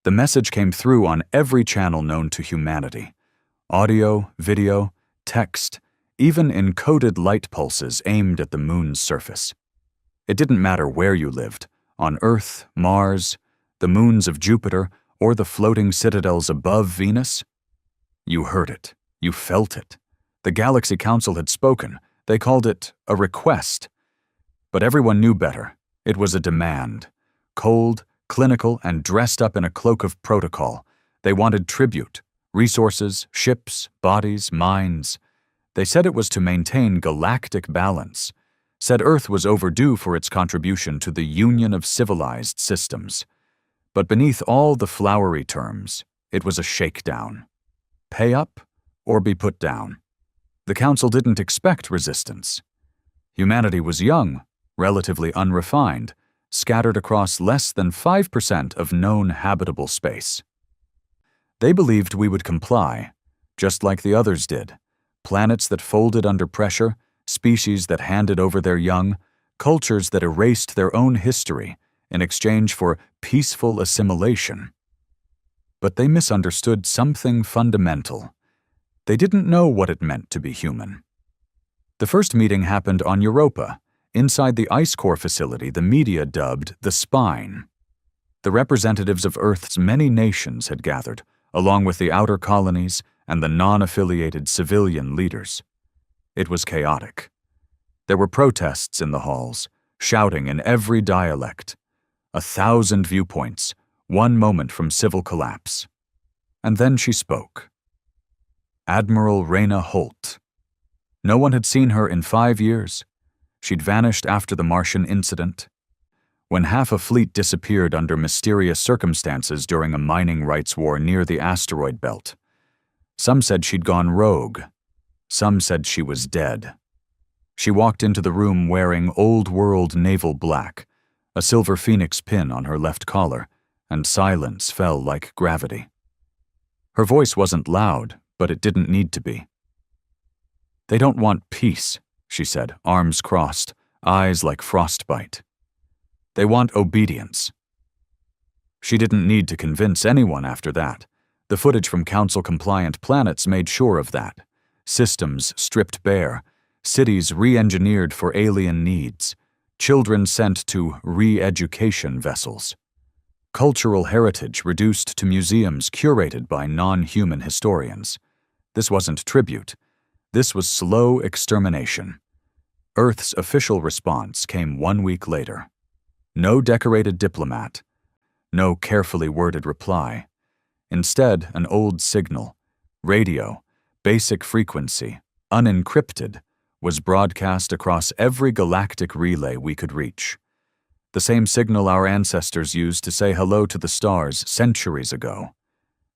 The message came through on every channel known to humanity. Audio, video, text, even encoded light pulses aimed at the moon's surface. It didn't matter where you lived, on Earth, Mars, the moons of Jupiter, or the floating citadels above Venus. You heard it. You felt it. The Galaxy Council had spoken. They called it a request. But everyone knew better. It was a demand. Cold, clinical, and dressed up in a cloak of protocol. They wanted tribute, resources, ships, bodies, minds. They said it was to maintain galactic balance. Said Earth was overdue for its contribution to the union of civilized systems. But beneath all the flowery terms, it was a shakedown. Pay up or be put down. The Council didn't expect resistance. Humanity was young, relatively unrefined, scattered across less than 5% of known habitable space. They believed we would comply, just like the others did. Planets that folded under pressure, species that handed over their young, cultures that erased their own history in exchange for peaceful assimilation. But they misunderstood something fundamental. They didn't know what it meant to be human. The first meeting happened on Europa, inside the ice core facility the media dubbed the Spine. The representatives of Earth's many nations had gathered, along with the outer colonies and the non-affiliated civilian leaders. It was chaotic. There were protests in the halls, shouting in every dialect. 1,000 viewpoints, one moment from civil collapse. And then she spoke. Admiral Reyna Holt. No one had seen her in 5 years. She'd vanished after the Martian incident, when half a fleet disappeared under mysterious circumstances during a mining rights war near the asteroid belt. Some said she'd gone rogue. Some said she was dead. She walked into the room wearing old-world naval black, a silver phoenix pin on her left collar, and silence fell like gravity. Her voice wasn't loud, but it didn't need to be. They don't want peace, she said, arms crossed, eyes like frostbite. They want obedience. She didn't need to convince anyone after that. The footage from Council-compliant planets made sure of that. Systems stripped bare, cities re-engineered for alien needs, children sent to re-education vessels. Cultural heritage reduced to museums curated by non-human historians. This wasn't tribute. This was slow extermination. Earth's official response came 1 week later. No decorated diplomat. No carefully worded reply. Instead, an old signal, radio, basic frequency, unencrypted, was broadcast across every galactic relay we could reach. The same signal our ancestors used to say hello to the stars centuries ago.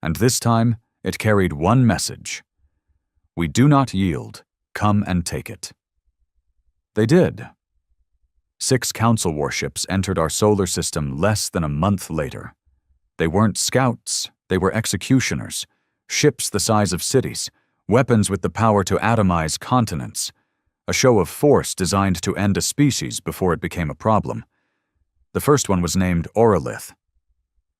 And this time, it carried one message. We do not yield. Come and take it. They did. 6 Council warships entered our solar system less than a month later. They weren't scouts, they were executioners, ships the size of cities, weapons with the power to atomize continents, a show of force designed to end a species before it became a problem. The first one was named Orolith.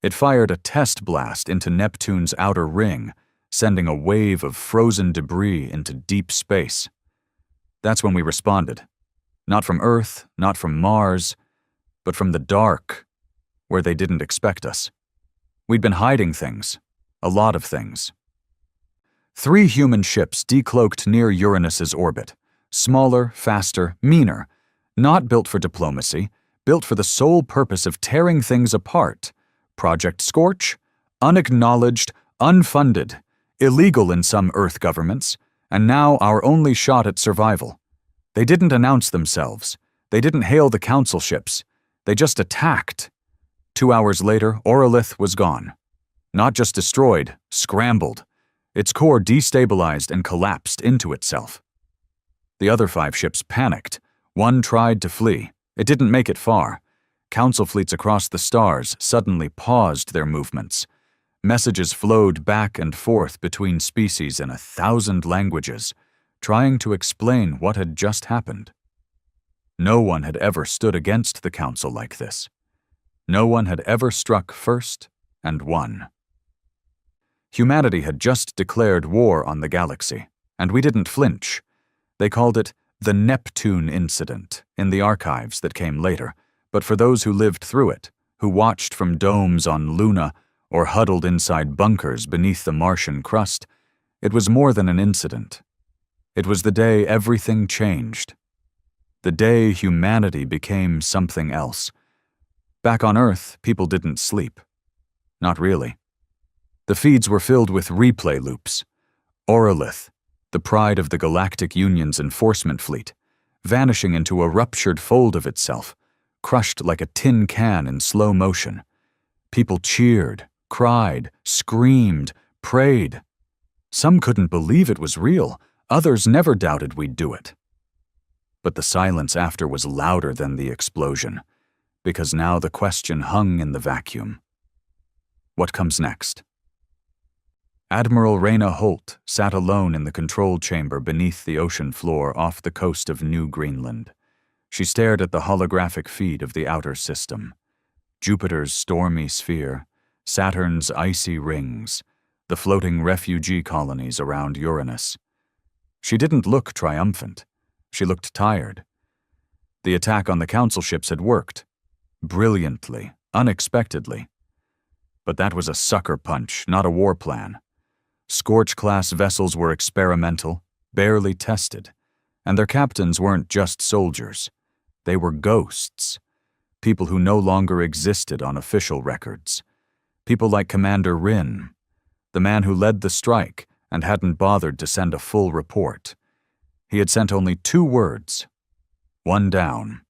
It fired a test blast into Neptune's outer ring, sending a wave of frozen debris into deep space. That's when we responded. Not from Earth, not from Mars, but from the dark, where they didn't expect us. We'd been hiding things, a lot of things. 3 human ships decloaked near Uranus's orbit, smaller, faster, meaner, not built for diplomacy, built for the sole purpose of tearing things apart. Project Scorch, unacknowledged, unfunded, illegal in some Earth governments, and now our only shot at survival. They didn't announce themselves. They didn't hail the Council ships. They just attacked. 2 hours later, Orolith was gone. Not just destroyed, scrambled. Its core destabilized and collapsed into itself. The other 5 ships panicked. One tried to flee. It didn't make it far. Council fleets across the stars suddenly paused their movements. Messages flowed back and forth between species in 1,000 languages, trying to explain what had just happened. No one had ever stood against the Council like this. No one had ever struck first and won. Humanity had just declared war on the galaxy, and we didn't flinch. They called it the Neptune incident in the archives that came later, but for those who lived through it, who watched from domes on Luna or huddled inside bunkers beneath the Martian crust, it was more than an incident. It was the day everything changed. The day humanity became something else. Back on Earth, people didn't sleep. Not really. The feeds were filled with replay loops. Orolith, the pride of the Galactic Union's enforcement fleet, vanishing into a ruptured fold of itself, crushed like a tin can in slow motion. People cheered, cried, screamed, prayed. Some couldn't believe it was real. Others never doubted we'd do it. But the silence after was louder than the explosion, because now the question hung in the vacuum. What comes next? Admiral Reyna Holt sat alone in the control chamber beneath the ocean floor off the coast of New Greenland. She stared at the holographic feed of the outer system. Jupiter's stormy sphere, Saturn's icy rings, the floating refugee colonies around Uranus. She didn't look triumphant. She looked tired. The attack on the council ships had worked. Brilliantly, unexpectedly. But that was a sucker punch, not a war plan. Scorch-class vessels were experimental, barely tested, and their captains weren't just soldiers. They were ghosts, people who no longer existed on official records. People like Commander Rin, the man who led the strike and hadn't bothered to send a full report. He had sent only 2 words, 1 down.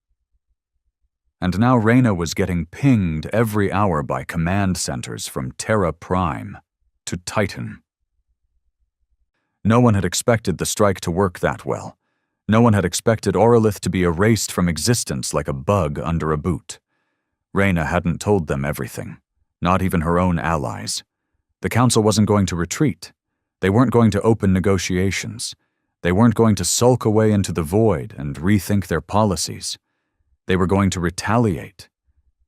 And now Reyna was getting pinged every hour by command centers from Terra Prime to Titan. No one had expected the strike to work that well. No one had expected Orolith to be erased from existence like a bug under a boot. Reyna hadn't told them everything, not even her own allies. The council wasn't going to retreat. They weren't going to open negotiations. They weren't going to sulk away into the void and rethink their policies. They were going to retaliate.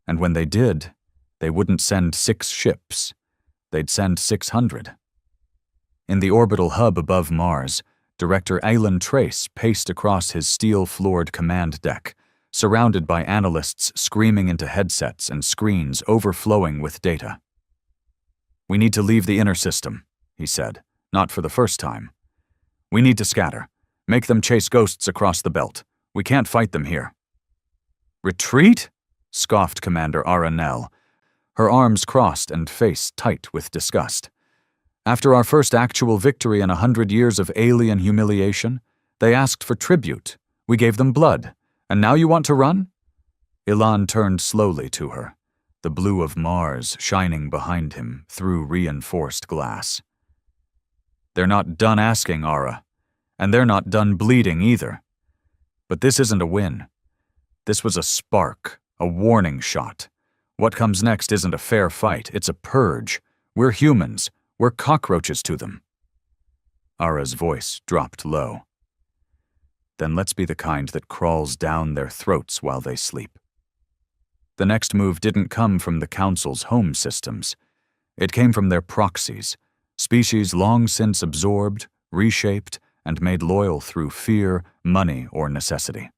And when they did, they wouldn't send 6 ships. They'd send 600. In the orbital hub above Mars, Director Alan Trace paced across his steel-floored command deck, surrounded by analysts screaming into headsets and screens overflowing with data. "We need to leave the inner system," he said, not for the first time. "We need to scatter. Make them chase ghosts across the belt. We can't fight them here." "Retreat?" scoffed Commander Aranel, her arms crossed and face tight with disgust. "After our first actual victory in 100 years of alien humiliation, they asked for tribute. We gave them blood. And now you want to run?" Elan turned slowly to her, the blue of Mars shining behind him through reinforced glass. "They're not done asking, Ara. And they're not done bleeding either. But this isn't a win. This was a spark, a warning shot. What comes next isn't a fair fight, it's a purge. We're humans. We're cockroaches to them." Ara's voice dropped low. "Then let's be the kind that crawls down their throats while they sleep." The next move didn't come from the Council's home systems. It came from their proxies, species long since absorbed, reshaped, and made loyal through fear, money, or necessity.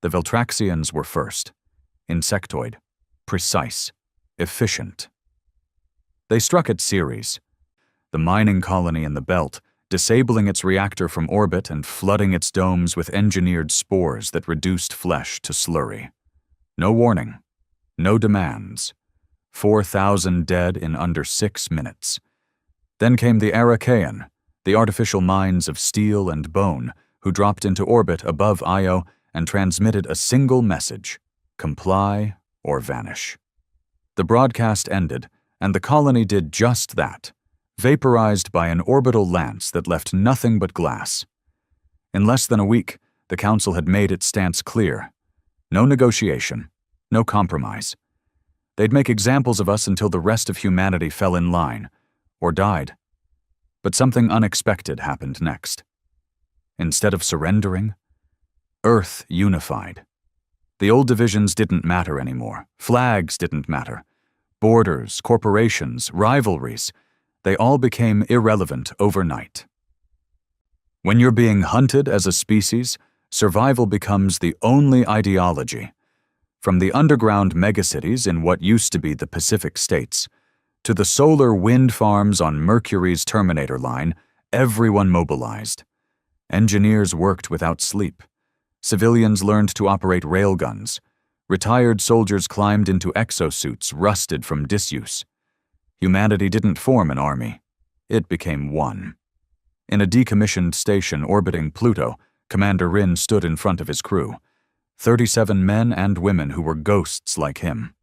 The Veltraxians were first. Insectoid. Precise. Efficient. They struck at Ceres, the mining colony in the belt, disabling its reactor from orbit and flooding its domes with engineered spores that reduced flesh to slurry. No warning. No demands. 4,000 dead in under 6 minutes. Then came the Archaean, the artificial minds of steel and bone, who dropped into orbit above Io and transmitted a single message: comply or vanish. The broadcast ended, and the colony did just that, vaporized by an orbital lance that left nothing but glass. In less than a week, the Council had made its stance clear. No negotiation, no compromise. They'd make examples of us until the rest of humanity fell in line, or died. But something unexpected happened next. Instead of surrendering, Earth unified. The old divisions didn't matter anymore. Flags didn't matter. Borders, corporations, rivalries, they all became irrelevant overnight. When you're being hunted as a species, survival becomes the only ideology. From the underground megacities in what used to be the Pacific States, to the solar wind farms on Mercury's Terminator line, everyone mobilized. Engineers worked without sleep. Civilians learned to operate railguns. Retired soldiers climbed into exosuits rusted from disuse. Humanity didn't form an army. It became one. In a decommissioned station orbiting Pluto, Commander Rin stood in front of his crew. 37 men and women who were ghosts like him.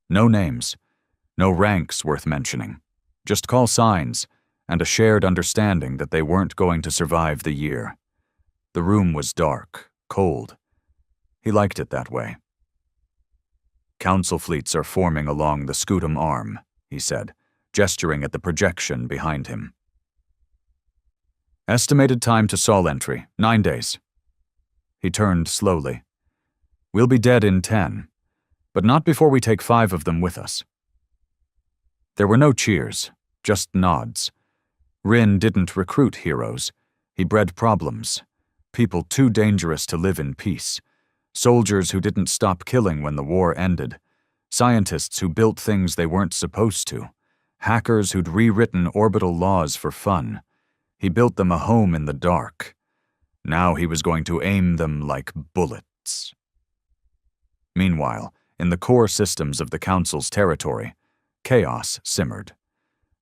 No names, no ranks worth mentioning. Just call signs, and a shared understanding that they weren't going to survive the year. The room was dark, cold. He liked it that way. "Council fleets are forming along the Scutum Arm," he said, gesturing at the projection behind him. "Estimated time to Sol entry, 9 days. He turned slowly. "We'll be dead in 10, but not before we take 5 of them with us." There were no cheers, just nods. Rin didn't recruit heroes. He bred problems. People too dangerous to live in peace. Soldiers who didn't stop killing when the war ended. Scientists who built things they weren't supposed to. Hackers who'd rewritten orbital laws for fun. He built them a home in the dark. Now he was going to aim them like bullets. Meanwhile, in the core systems of the Council's territory, chaos simmered.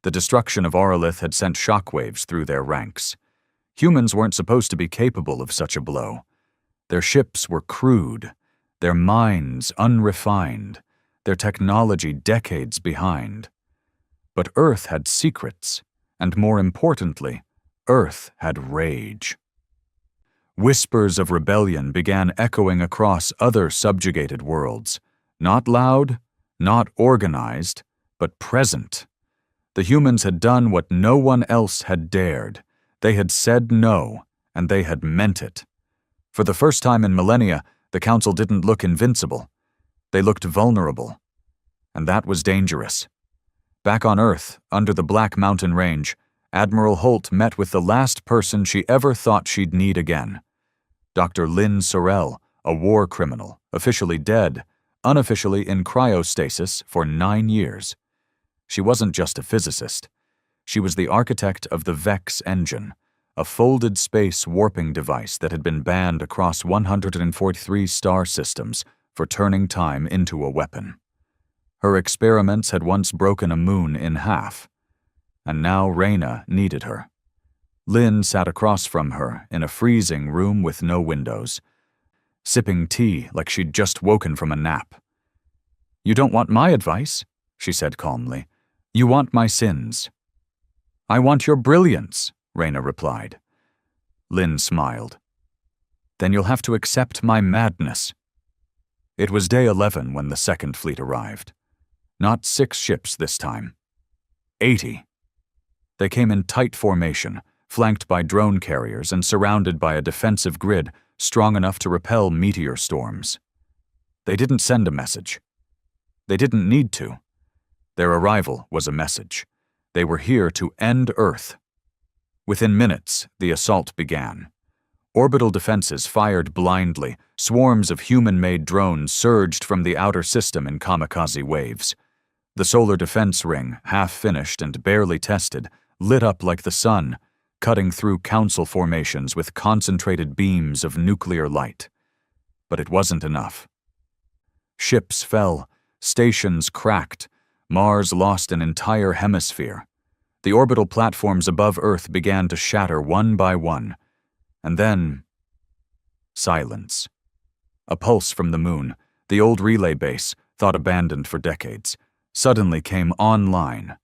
The destruction of Auralith had sent shockwaves through their ranks. Humans weren't supposed to be capable of such a blow. Their ships were crude, their minds unrefined, their technology decades behind. But Earth had secrets, and more importantly, Earth had rage. Whispers of rebellion began echoing across other subjugated worlds. Not loud, not organized, but present. The humans had done what no one else had dared. They had said no, and they had meant it. For the first time in millennia, the Council didn't look invincible. They looked vulnerable. And that was dangerous. Back on Earth, under the Black Mountain Range, Admiral Holt met with the last person she ever thought she'd need again. Dr. Lynn Sorel, a war criminal, officially dead, unofficially in cryostasis for 9 years. She wasn't just a physicist. She was the architect of the Vex engine, a folded space warping device that had been banned across 143 star systems for turning time into a weapon. Her experiments had once broken a moon in half, and now Reyna needed her. Lynn sat across from her in a freezing room with no windows, sipping tea like she'd just woken from a nap. "You don't want my advice," she said calmly. "You want my sins." "I want your brilliance," Reyna replied. Lynn smiled. "Then you'll have to accept my madness." It was day 11 when the Second Fleet arrived. Not 6 ships this time. 80. They came in tight formation, flanked by drone carriers and surrounded by a defensive grid strong enough to repel meteor storms. They didn't send a message. They didn't need to. Their arrival was a message. They were here to end Earth. Within minutes, the assault began. Orbital defenses fired blindly. Swarms of human-made drones surged from the outer system in kamikaze waves. The solar defense ring, half-finished and barely tested, lit up like the sun, cutting through Council formations with concentrated beams of nuclear light. But it wasn't enough. Ships fell, stations cracked, Mars lost an entire hemisphere. The orbital platforms above Earth began to shatter one by one. And then, silence. A pulse from the moon, the old relay base, thought abandoned for decades, suddenly came online.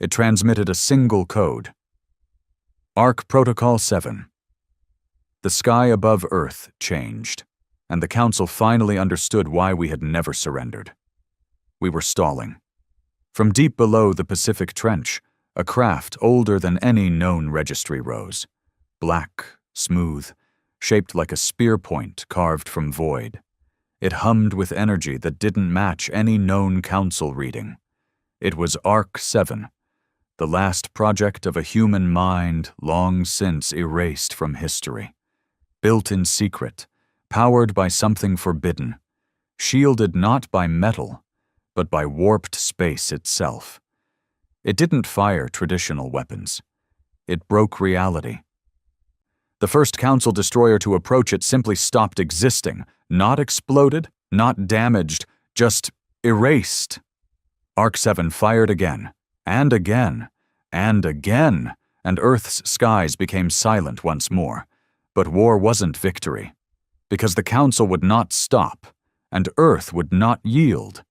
It transmitted a single code. Arc Protocol 7. The sky above Earth changed, and the Council finally understood why we had never surrendered. We were stalling. From deep below the Pacific Trench, a craft older than any known registry rose. Black, smooth, shaped like a spear point carved from void. It hummed with energy that didn't match any known Council reading. It was Arc-7, the last project of a human mind long since erased from history. Built in secret, powered by something forbidden, shielded not by metal, but by warped space itself. It didn't fire traditional weapons. It broke reality. The first Council destroyer to approach it simply stopped existing, not exploded, not damaged, just erased. Arc-7 fired again, and again, and again, and Earth's skies became silent once more. But war wasn't victory, because the Council would not stop, and Earth would not yield.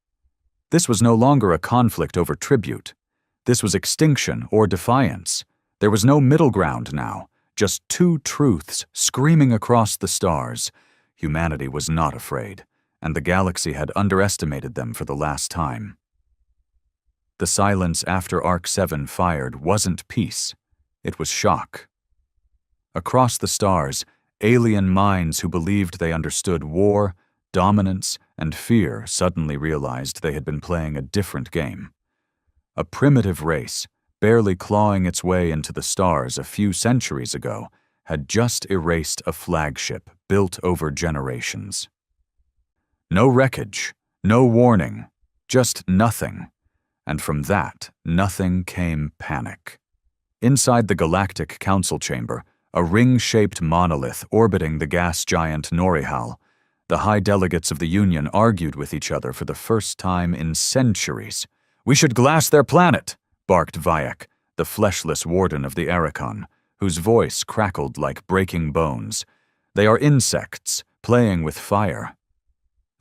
This was no longer a conflict over tribute. This was extinction or defiance. There was no middle ground now, just two truths screaming across the stars. Humanity was not afraid, and the galaxy had underestimated them for the last time. The silence after Arc-7 fired wasn't peace. It was shock. Across the stars, alien minds who believed they understood war, dominance, and fear suddenly realized they had been playing a different game. A primitive race, barely clawing its way into the stars a few centuries ago, had just erased a flagship built over generations. No wreckage, no warning, just nothing. And from that, nothing came panic. Inside the Galactic Council chamber, a ring-shaped monolith orbiting the gas giant Norihal, the high delegates of the Union argued with each other for the first time in centuries. "We should glass their planet," barked Vayak, the fleshless warden of the Arachon, whose voice crackled like breaking bones. "They are insects, playing with fire."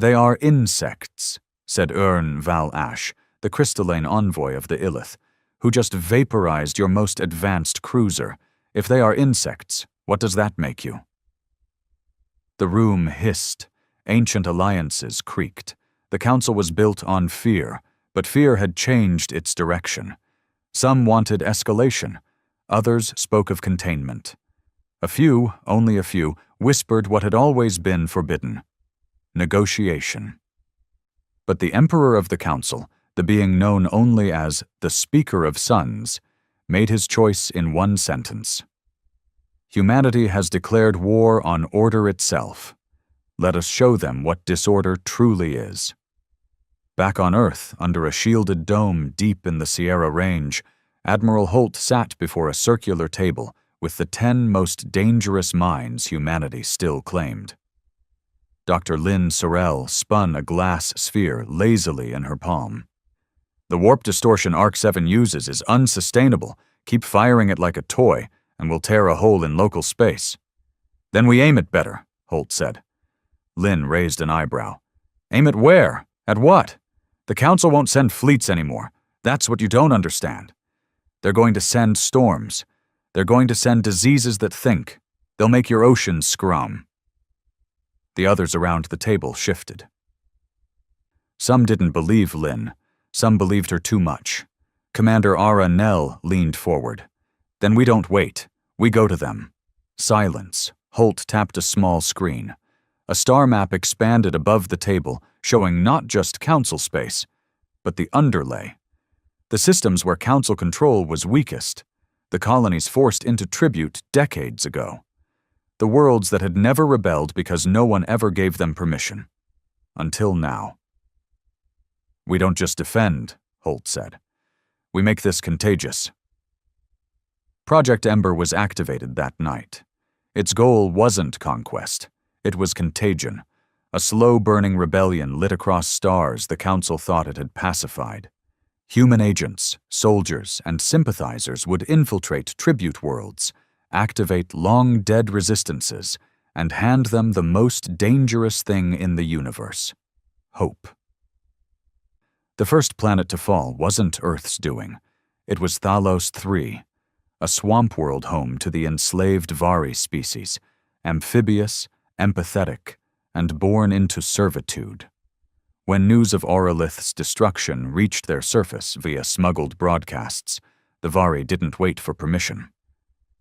"They are insects," said Ern Val Ash, the crystalline envoy of the Illith, "who just vaporized your most advanced cruiser. If they are insects, what does that make you?" The room hissed. Ancient alliances creaked. The Council was built on fear, but fear had changed its direction. Some wanted escalation. Others spoke of containment. A few, only a few, whispered what had always been forbidden: negotiation. But the Emperor of the Council, the being known only as the Speaker of Suns, made his choice in one sentence. "Humanity has declared war on order itself. Let us show them what disorder truly is." Back on Earth, under a shielded dome deep in the Sierra Range, Admiral Holt sat before a circular table with the 10 most dangerous minds humanity still claimed. Dr. Lynn Sorrell spun a glass sphere lazily in her palm. "The warp distortion Arc-7 uses is unsustainable. Keep firing it like a toy, and we'll tear a hole in local space." "Then we aim it better," Holt said. Lynn raised an eyebrow. "Aim it where? At what? The Council won't send fleets anymore. That's what you don't understand. They're going to send storms. They're going to send diseases that think. They'll make your oceans scrum." The others around the table shifted. Some didn't believe Lynn. Some believed her too much. Commander Ara Nell leaned forward. "Then we don't wait. We go to them." Silence. Holt tapped a small screen. A star map expanded above the table, showing not just Council space, but the underlay. The systems where Council control was weakest. The colonies forced into tribute decades ago. The worlds that had never rebelled because no one ever gave them permission. Until now. "We don't just defend," Holt said. "We make this contagious." Project Ember was activated that night. Its goal wasn't conquest. It was contagion, a slow-burning rebellion lit across stars the Council thought it had pacified. Human agents, soldiers, and sympathizers would infiltrate tribute worlds, activate long-dead resistances, and hand them the most dangerous thing in the universe: hope. The first planet to fall wasn't Earth's doing. It was Thalos III, a swamp world home to the enslaved Vari species, amphibious, empathetic, and born into servitude. When news of Auralith's destruction reached their surface via smuggled broadcasts, the Vari didn't wait for permission.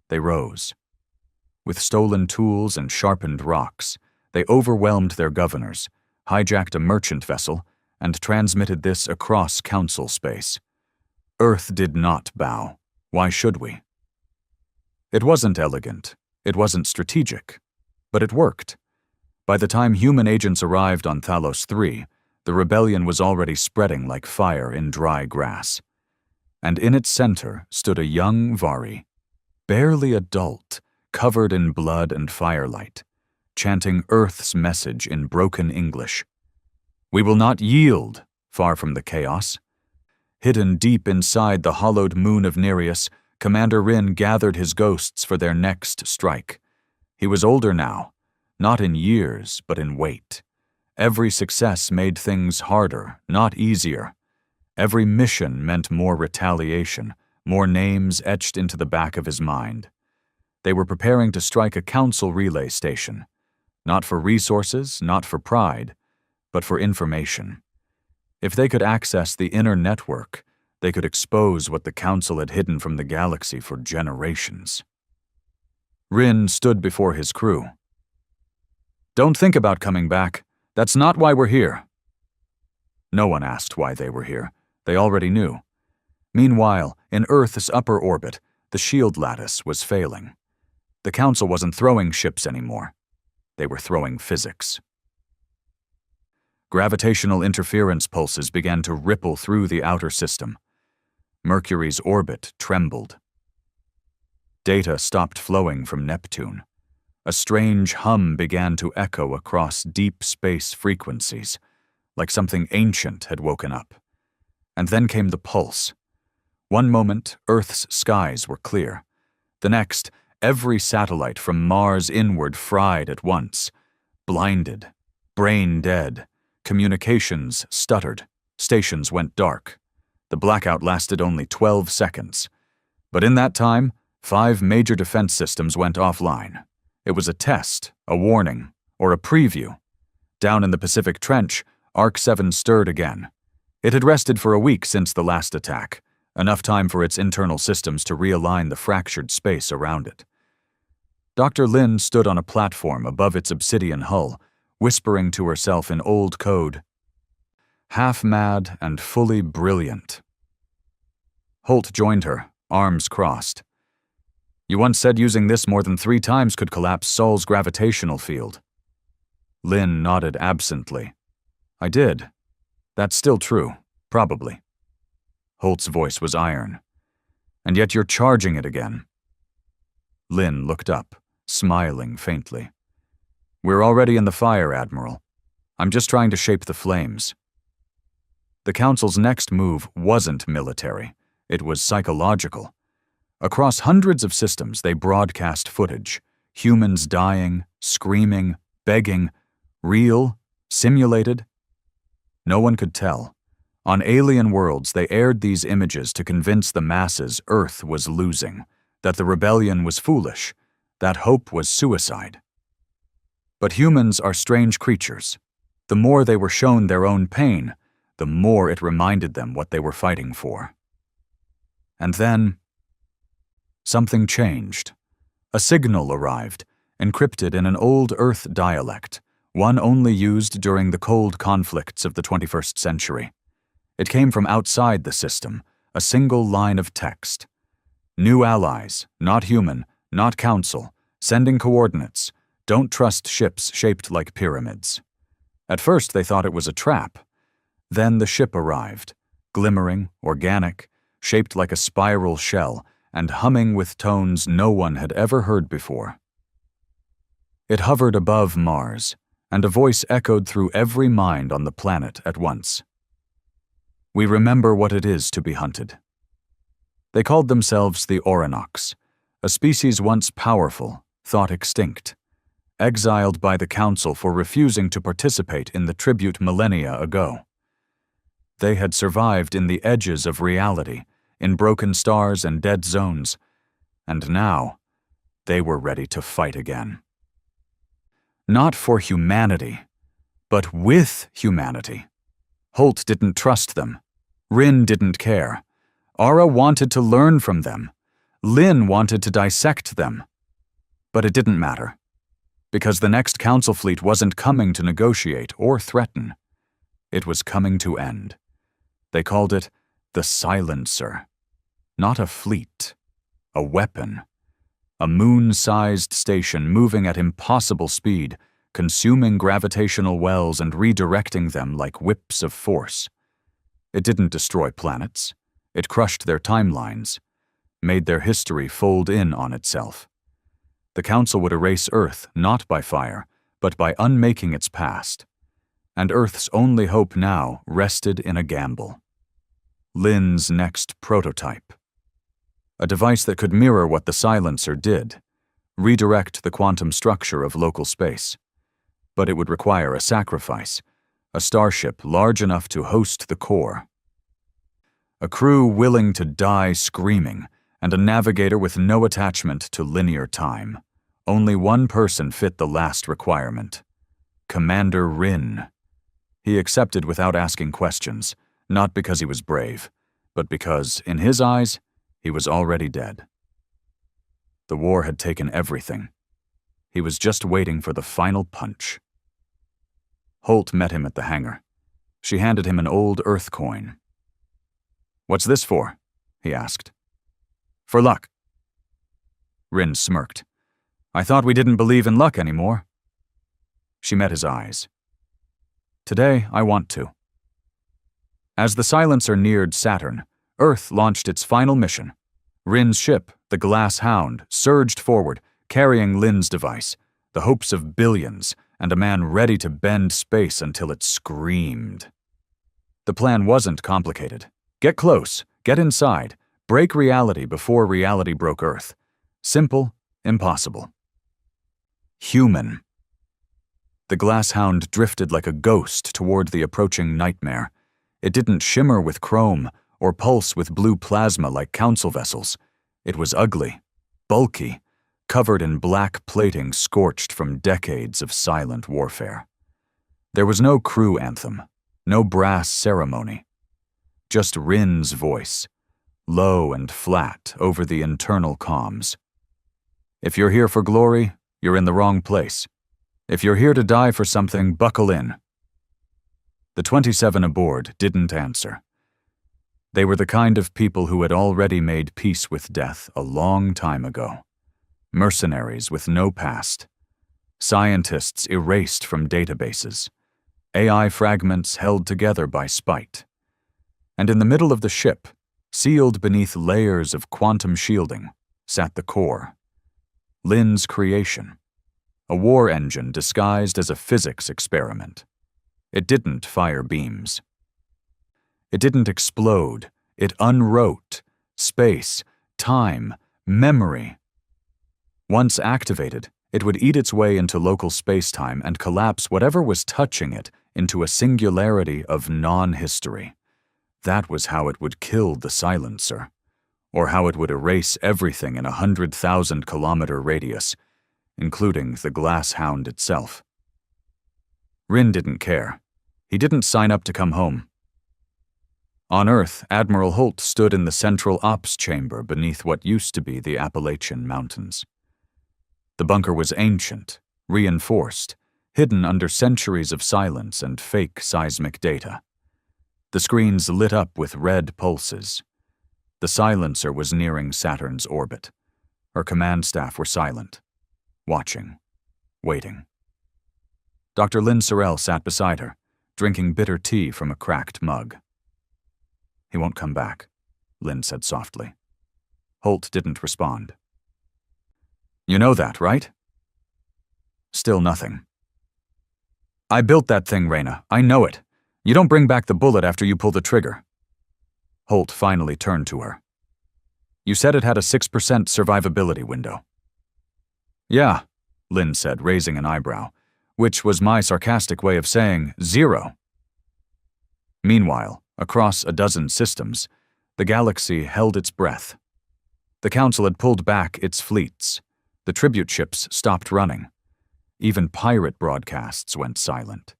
They rose. With stolen tools and sharpened rocks, they overwhelmed their governors, hijacked a merchant vessel, and transmitted this across Council space. Earth did not bow. Why should we? It wasn't elegant. It wasn't strategic. But it worked. By the time human agents arrived on Thalos 3, the rebellion was already spreading like fire in dry grass. And in its center stood a young Vari, barely adult, covered in blood and firelight, chanting Earth's message in broken English. We will not yield, far from the chaos. Hidden deep inside the hollowed moon of Nereus, Commander Rin gathered his ghosts for their next strike. He was older now, not in years, but in weight. Every success made things harder, not easier. Every mission meant more retaliation, more names etched into the back of his mind. They were preparing to strike a council relay station, not for resources, not for pride, but for information. If they could access the inner network, they could expose what the council had hidden from the galaxy for generations. Rin stood before his crew. Don't think about coming back. That's not why we're here. No one asked why they were here. They already knew. Meanwhile, in Earth's upper orbit, the shield lattice was failing. The council wasn't throwing ships anymore. They were throwing physics. Gravitational interference pulses began to ripple through the outer system. Mercury's orbit trembled. Data stopped flowing from Neptune. A strange hum began to echo across deep space frequencies, like something ancient had woken up. And then came the pulse. One moment, Earth's skies were clear. The next, every satellite from Mars inward fried at once. Blinded, brain dead, communications stuttered, stations went dark. The blackout lasted only 12 seconds. But in that time, 5 major defense systems went offline. It was a test, a warning, or a preview. Down in the Pacific Trench, Arc 7 stirred again. It had rested for a week since the last attack, enough time for its internal systems to realign the fractured space around it. Dr. Lin stood on a platform above its obsidian hull, whispering to herself in old code, half-mad and fully brilliant. Holt joined her, arms crossed. You once said using this more than 3 times could collapse Sol's gravitational field. Lin nodded absently. I did. That's still true, probably. Holt's voice was iron. And yet you're charging it again. Lin looked up, smiling faintly. We're already in the fire, Admiral. I'm just trying to shape the flames. The Council's next move wasn't military. It was psychological. Across hundreds of systems, they broadcast footage. Humans dying, screaming, begging. Real? Simulated? No one could tell. On alien worlds, they aired these images to convince the masses Earth was losing, that the rebellion was foolish, that hope was suicide. But humans are strange creatures. The more they were shown their own pain, the more it reminded them what they were fighting for. And then, something changed. A signal arrived, encrypted in an old Earth dialect, one only used during the cold conflicts of the 21st century. It came from outside the system, a single line of text. New allies, not human, not council, sending coordinates. Don't trust ships shaped like pyramids. At first they thought it was a trap. Then the ship arrived, glimmering, organic, shaped like a spiral shell, and humming with tones no one had ever heard before. It hovered above Mars, and a voice echoed through every mind on the planet at once. We remember what it is to be hunted. They called themselves the Orinox, a species once powerful, thought extinct, exiled by the Council for refusing to participate in the tribute millennia ago. They had survived in the edges of reality, in broken stars and dead zones, and now they were ready to fight again. Not for humanity, but with humanity. Holt didn't trust them. Rin didn't care. Ara wanted to learn from them. Lin wanted to dissect them. But it didn't matter, because the next Council fleet wasn't coming to negotiate or threaten. It was coming to end. They called it the Silencer. Not a fleet. A weapon. A moon-sized station moving at impossible speed, consuming gravitational wells and redirecting them like whips of force. It didn't destroy planets. It crushed their timelines, made their history fold in on itself. The Council would erase Earth not by fire, but by unmaking its past. And Earth's only hope now rested in a gamble. Lynn's next prototype. A device that could mirror what the silencer did, redirect the quantum structure of local space. But it would require a sacrifice, a starship large enough to host the core. A crew willing to die screaming, and a navigator with no attachment to linear time. Only one person fit the last requirement. Commander Ryn. He accepted without asking questions, not because he was brave, but because, in his eyes, he was already dead. The war had taken everything. He was just waiting for the final punch. Holt met him at the hangar. She handed him an old Earth coin. "What's this for?" he asked. "For luck." Ryn smirked. "I thought we didn't believe in luck anymore." She met his eyes. "Today, I want to." As the silencer neared Saturn, Earth launched its final mission. Ryn's ship, the Glass Hound, surged forward, carrying Lynn's device, the hopes of billions, and a man ready to bend space until it screamed. The plan wasn't complicated. Get close, get inside, break reality before reality broke Earth. Simple, impossible. Human. The Glass Hound drifted like a ghost toward the approaching nightmare. It didn't shimmer with chrome or pulse with blue plasma like council vessels. It was ugly, bulky, covered in black plating scorched from decades of silent warfare. There was no crew anthem, no brass ceremony. Just Ryn's voice, low and flat over the internal comms. "If you're here for glory, you're in the wrong place. If you're here to die for something, buckle in." The 27 aboard didn't answer. They were the kind of people who had already made peace with death a long time ago. Mercenaries with no past. Scientists erased from databases. AI fragments held together by spite. And in the middle of the ship, sealed beneath layers of quantum shielding, sat the core. Lynn's creation. A war engine disguised as a physics experiment. It didn't fire beams. It didn't explode. It unwrote space, time, memory. Once activated, it would eat its way into local space-time and collapse whatever was touching it into a singularity of non-history. That was how it would kill the silencer, or how it would erase everything in a 100,000-kilometer radius, including the Glass Hound itself. Ryn didn't care. He didn't sign up to come home. On Earth, Admiral Holt stood in the central ops chamber beneath what used to be the Appalachian Mountains. The bunker was ancient, reinforced, hidden under centuries of silence and fake seismic data. The screens lit up with red pulses. The silencer was nearing Saturn's orbit. Her command staff were silent, watching, waiting. Dr. Lynn Sorrell sat beside her, drinking bitter tea from a cracked mug. "He won't come back," Lynn said softly. Holt didn't respond. "You know that, right?" Still nothing. "I built that thing, Reyna. I know it. You don't bring back the bullet after you pull the trigger." Holt finally turned to her. "You said it had a 6% survivability window." "Yeah," Lynn said, raising an eyebrow, which was my sarcastic way of saying 0. Meanwhile, across a dozen systems, the galaxy held its breath. The Council had pulled back its fleets. The tribute ships stopped running. Even pirate broadcasts went silent.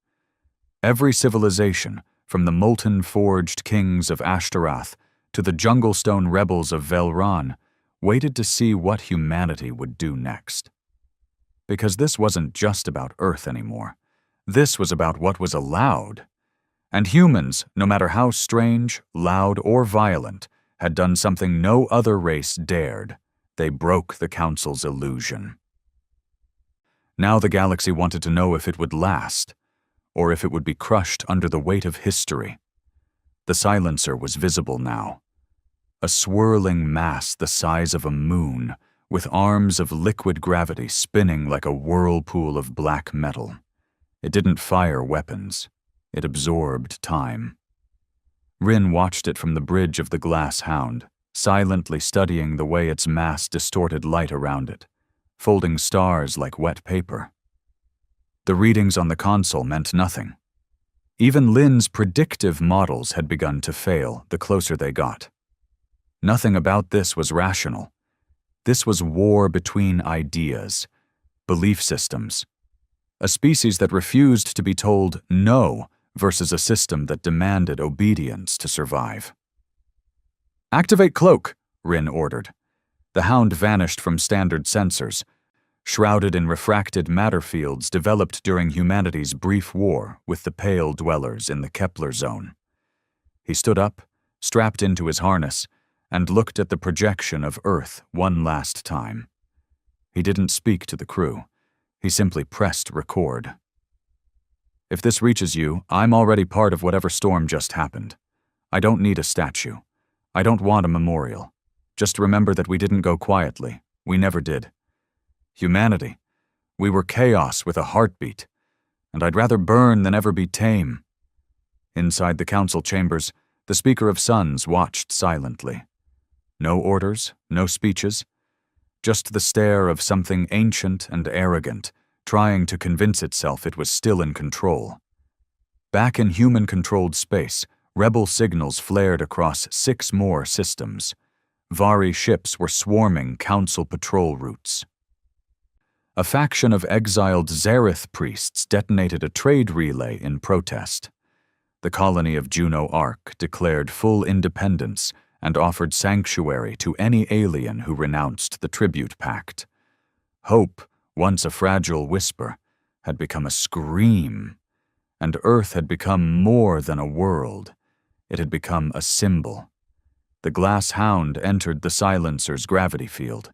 Every civilization, from the molten-forged kings of Ashtaroth to the jungle-stone rebels of Velran, waited to see what humanity would do next. Because this wasn't just about Earth anymore. This was about what was allowed. And humans, no matter how strange, loud, or violent, had done something no other race dared. They broke the Council's illusion. Now the galaxy wanted to know if it would last, or if it would be crushed under the weight of history. The silencer was visible now. A swirling mass the size of a moon, with arms of liquid gravity spinning like a whirlpool of black metal. It didn't fire weapons. It absorbed time. Rin watched it from the bridge of the glass hound, silently studying the way its mass distorted light around it, folding stars like wet paper. The readings on the console meant nothing. Even Lin's predictive models had begun to fail the closer they got. Nothing about this was rational. This was war between ideas, belief systems. A species that refused to be told no versus a system that demanded obedience to survive. "Activate cloak," Rin ordered. The hound vanished from standard sensors, shrouded in refracted matter fields developed during humanity's brief war with the Pale dwellers in the Kepler zone. He stood up, strapped into his harness, and looked at the projection of Earth one last time. He didn't speak to the crew. He simply pressed record. "If this reaches you, I'm already part of whatever storm just happened. I don't need a statue. I don't want a memorial. Just remember that we didn't go quietly. We never did. Humanity. We were chaos with a heartbeat, and I'd rather burn than ever be tame." Inside the council chambers, the Speaker of Suns watched silently. No orders, no speeches, just the stare of something ancient and arrogant, trying to convince itself it was still in control. Back in human-controlled space, rebel signals flared across 6 more systems. Vari ships were swarming council patrol routes. A faction of exiled Zareth priests detonated a trade relay in protest. The colony of Juno Arc declared full independence and offered sanctuary to any alien who renounced the tribute pact. Hope, once a fragile whisper, had become a scream, and Earth had become more than a world. It had become a symbol. The glass hound entered the silencer's gravity field.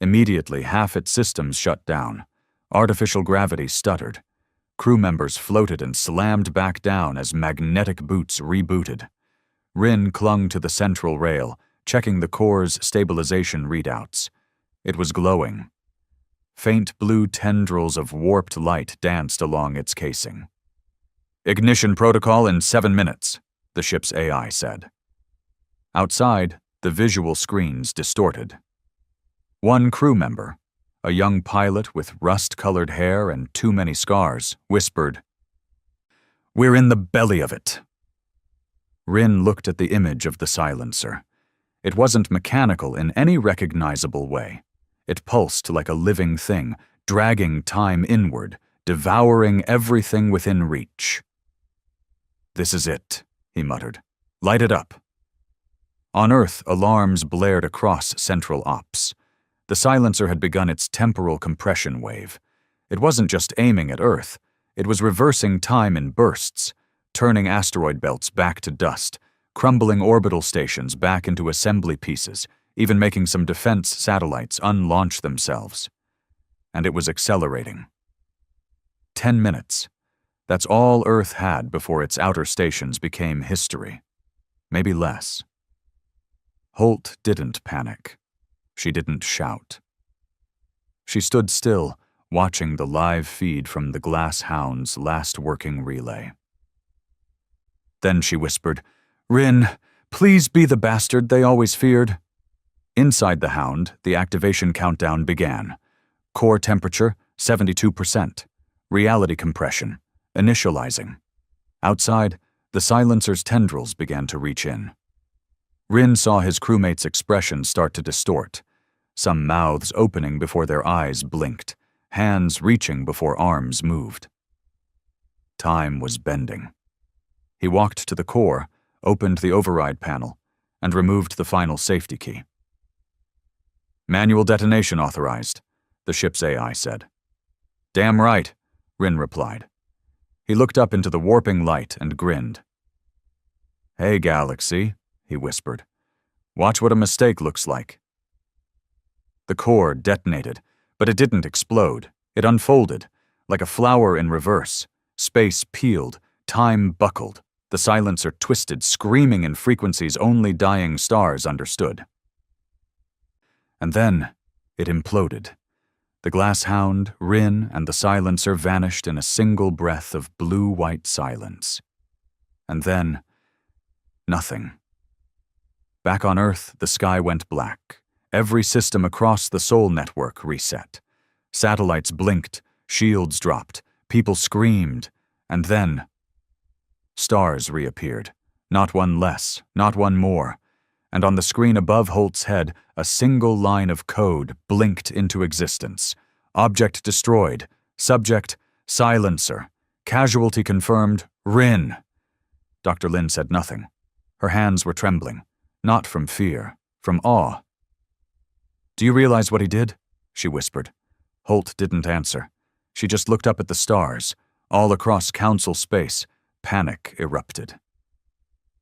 Immediately, half its systems shut down. Artificial gravity stuttered. Crew members floated and slammed back down as magnetic boots rebooted. Rin clung to the central rail, checking the core's stabilization readouts. It was glowing. Faint blue tendrils of warped light danced along its casing. "Ignition protocol in 7 minutes," the ship's AI said. Outside, the visual screens distorted. One crew member, a young pilot with rust-colored hair and too many scars, whispered, "We're in the belly of it." Rin looked at the image of the silencer. It wasn't mechanical in any recognizable way. It pulsed like a living thing, dragging time inward, devouring everything within reach. "This is it," he muttered. "Light it up." On Earth, alarms blared across Central Ops. The silencer had begun its temporal compression wave. It wasn't just aiming at Earth. It was reversing time in bursts, turning asteroid belts back to dust, crumbling orbital stations back into assembly pieces, even making some defense satellites unlaunch themselves. And it was accelerating. 10 minutes. That's all Earth had before its outer stations became history. Maybe less. Holt didn't panic. She didn't shout. She stood still, watching the live feed from the glass hound's last working relay. Then she whispered, "Rin, please be the bastard they always feared." Inside the hound, the activation countdown began. Core temperature, 72%. Reality compression, initializing. Outside, the silencer's tendrils began to reach in. Rin saw his crewmates' expressions start to distort, some mouths opening before their eyes blinked, hands reaching before arms moved. Time was bending. He walked to the core, opened the override panel, and removed the final safety key. "Manual detonation authorized," the ship's AI said. "Damn right," Rin replied. He looked up into the warping light and grinned. "Hey, Galaxy," he whispered. Watch what a mistake looks like. The core detonated, but it didn't explode. It unfolded, like a flower in reverse. Space peeled, time buckled. The silencer twisted, screaming in frequencies only dying stars understood. And then it imploded. The glass hound, Rin, and the silencer vanished in a single breath of blue-white silence. And then, nothing. Back on Earth, the sky went black. Every system across the Sol network reset. Satellites blinked, shields dropped, people screamed, and then stars reappeared. Not one less, not one more. And on the screen above Holt's head, a single line of code blinked into existence. Object destroyed. Subject, silencer. Casualty confirmed, Rin. Dr. Lin said nothing. Her hands were trembling. Not from fear, from awe. Do you realize what he did? She whispered. Holt didn't answer. She just looked up at the stars. All across council space, panic erupted.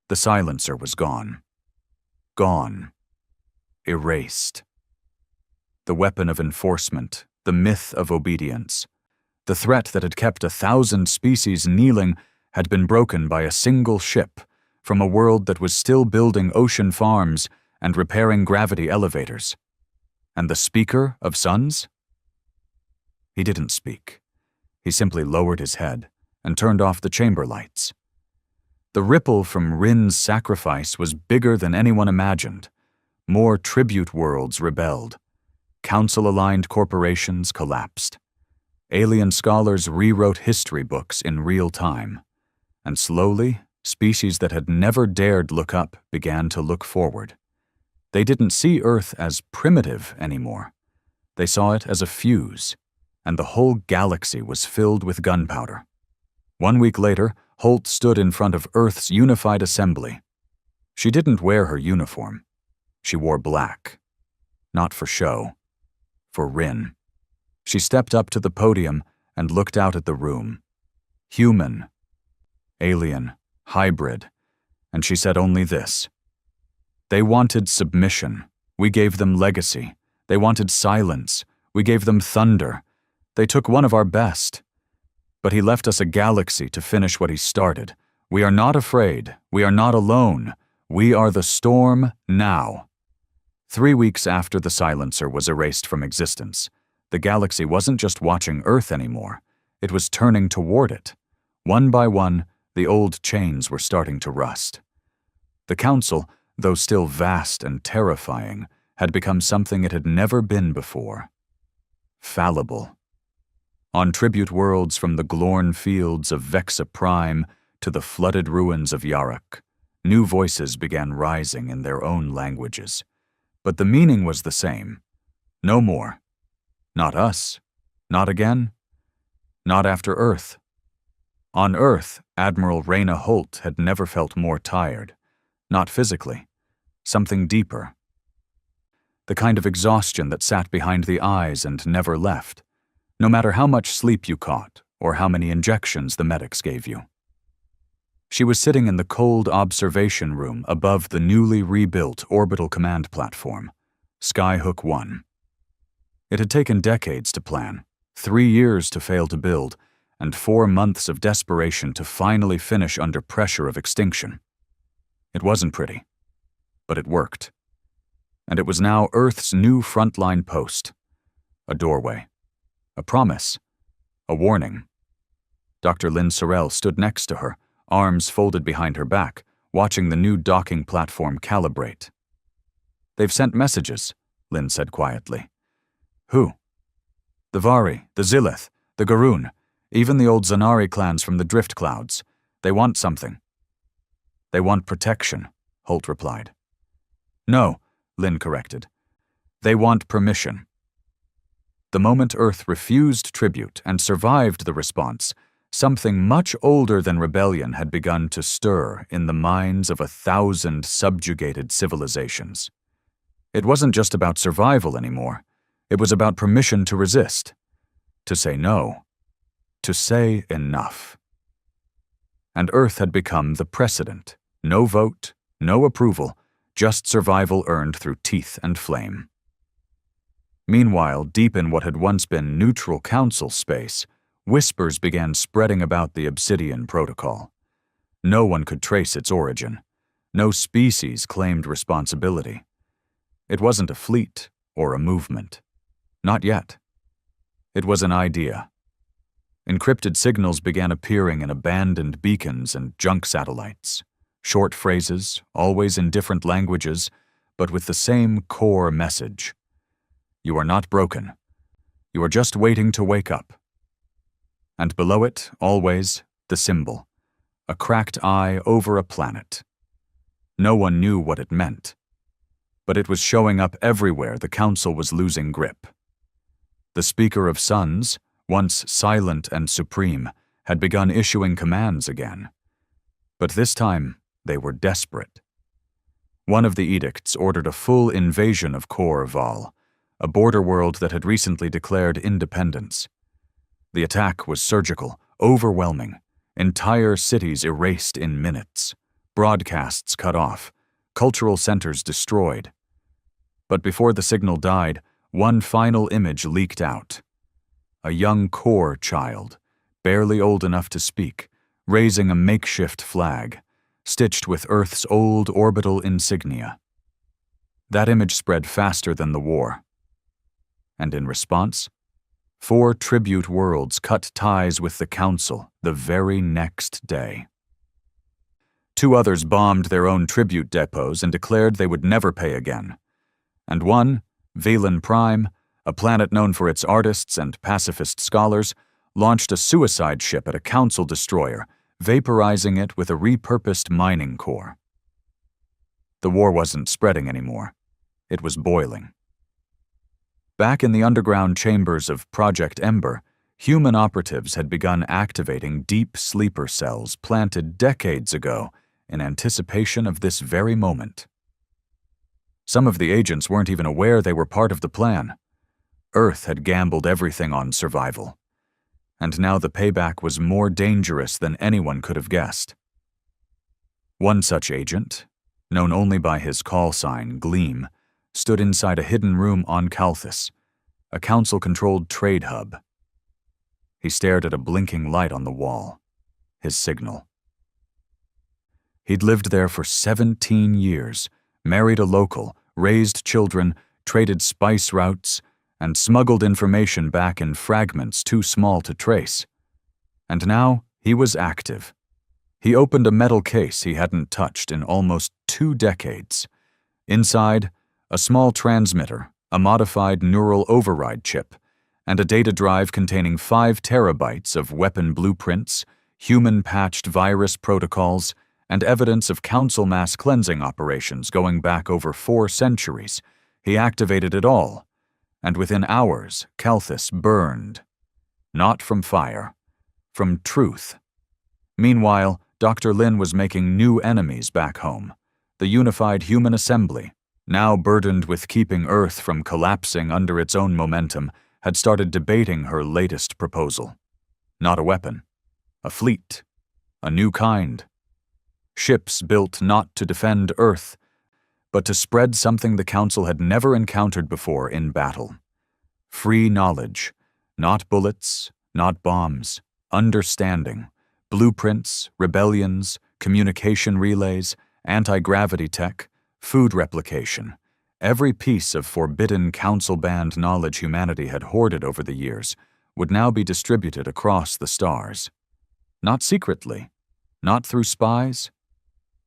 The silencer was gone. Gone. Erased. The weapon of enforcement, the myth of obedience. The threat that had kept 1,000 species kneeling had been broken by a single ship from a world that was still building ocean farms and repairing gravity elevators. And the speaker of suns? He didn't speak. He simply lowered his head and turned off the chamber lights. The ripple from Rin's sacrifice was bigger than anyone imagined. More tribute worlds rebelled. Council-aligned corporations collapsed. Alien scholars rewrote history books in real time. And slowly, species that had never dared look up began to look forward. They didn't see Earth as primitive anymore. They saw it as a fuse, and the whole galaxy was filled with gunpowder. 1 week later, Holt stood in front of Earth's unified assembly. She didn't wear her uniform. She wore black. Not for show. For Rin. She stepped up to the podium and looked out at the room. Human. Alien. Hybrid. And she said only this. They wanted submission. We gave them legacy. They wanted silence. We gave them thunder. They took one of our best. But he left us a galaxy to finish what he started. We are not afraid. We are not alone. We are the storm now. 3 weeks after the silencer was erased from existence, the galaxy wasn't just watching Earth anymore. It was turning toward it. One by one, the old chains were starting to rust. The Council, though still vast and terrifying, had become something it had never been before. Fallible. On tribute worlds from the Glorn fields of Vexa Prime to the flooded ruins of Yarok, new voices began rising in their own languages. But the meaning was the same. No more. Not us. Not again. Not after Earth. On Earth, Admiral Reyna Holt had never felt more tired. Not physically. Something deeper. The kind of exhaustion that sat behind the eyes and never left, no matter how much sleep you caught or how many injections the medics gave you. She was sitting in the cold observation room above the newly rebuilt orbital command platform, Skyhook 1. It had taken decades to plan, 3 years to fail to build, and 4 months of desperation to finally finish under pressure of extinction. It wasn't pretty, but it worked. And it was now Earth's new frontline post. A doorway. A promise. A warning. Dr. Lynn Sorrell stood next to her, arms folded behind her back, watching the new docking platform calibrate. They've sent messages, Lynn said quietly. Who? The Vari, the Zilith, the Garoon, even the old Zanari clans from the Drift Clouds. They want something. They want protection, Holt replied. No, Lynn corrected. They want permission. The moment Earth refused tribute and survived the response, something much older than rebellion had begun to stir in the minds of 1,000 subjugated civilizations. It wasn't just about survival anymore. It was about permission to resist, to say no, to say enough. And Earth had become the precedent. No vote, no approval, just survival earned through teeth and flame. Meanwhile, deep in what had once been neutral council space, whispers began spreading about the Obsidian Protocol. No one could trace its origin. No species claimed responsibility. It wasn't a fleet or a movement. Not yet. It was an idea. Encrypted signals began appearing in abandoned beacons and junk satellites. Short phrases, always in different languages, but with the same core message. You are not broken. You are just waiting to wake up. And below it, always, the symbol. A cracked eye over a planet. No one knew what it meant. But it was showing up everywhere the council was losing grip. The Speaker of Suns, once silent and supreme, had begun issuing commands again. But this time, they were desperate. One of the edicts ordered a full invasion of Kor Val, a border world that had recently declared independence. The attack was surgical, overwhelming, entire cities erased in minutes, broadcasts cut off, cultural centers destroyed. But before the signal died, one final image leaked out. A young Kor child, barely old enough to speak, raising a makeshift flag, stitched with Earth's old orbital insignia. That image spread faster than the war. And in response, 4 tribute worlds cut ties with the Council the very next day. 2 others bombed their own tribute depots and declared they would never pay again. And one, Valen Prime, a planet known for its artists and pacifist scholars, launched a suicide ship at a Council destroyer, vaporizing it with a repurposed mining core. The war wasn't spreading anymore. It was boiling. Back in the underground chambers of Project Ember, human operatives had begun activating deep sleeper cells planted decades ago in anticipation of this very moment. Some of the agents weren't even aware they were part of the plan. Earth had gambled everything on survival. And now the payback was more dangerous than anyone could have guessed. One such agent, known only by his call sign, Gleam, stood inside a hidden room on Calthus, a council-controlled trade hub. He stared at a blinking light on the wall, his signal. He'd lived there for 17 years, married a local, raised children, traded spice routes, and smuggled information back in fragments too small to trace. And now he was active. He opened a metal case he hadn't touched in almost 2 decades. Inside, a small transmitter, a modified neural override chip, and a data drive containing 5 terabytes of weapon blueprints, human-patched virus protocols, and evidence of council mass cleansing operations going back over 4 centuries. He activated it all, and within hours, Calthus burned. Not from fire, from truth. Meanwhile, Dr. Lin was making new enemies back home, the Unified Human Assembly, now burdened with keeping Earth from collapsing under its own momentum, had started debating her latest proposal. Not a weapon, a fleet, a new kind. Ships built not to defend Earth, but to spread something the Council had never encountered before in battle. Free knowledge, not bullets, not bombs, understanding, blueprints, rebellions, communication relays, anti-gravity tech, food replication. Every piece of forbidden Council-banned knowledge humanity had hoarded over the years would now be distributed across the stars. Not secretly, not through spies,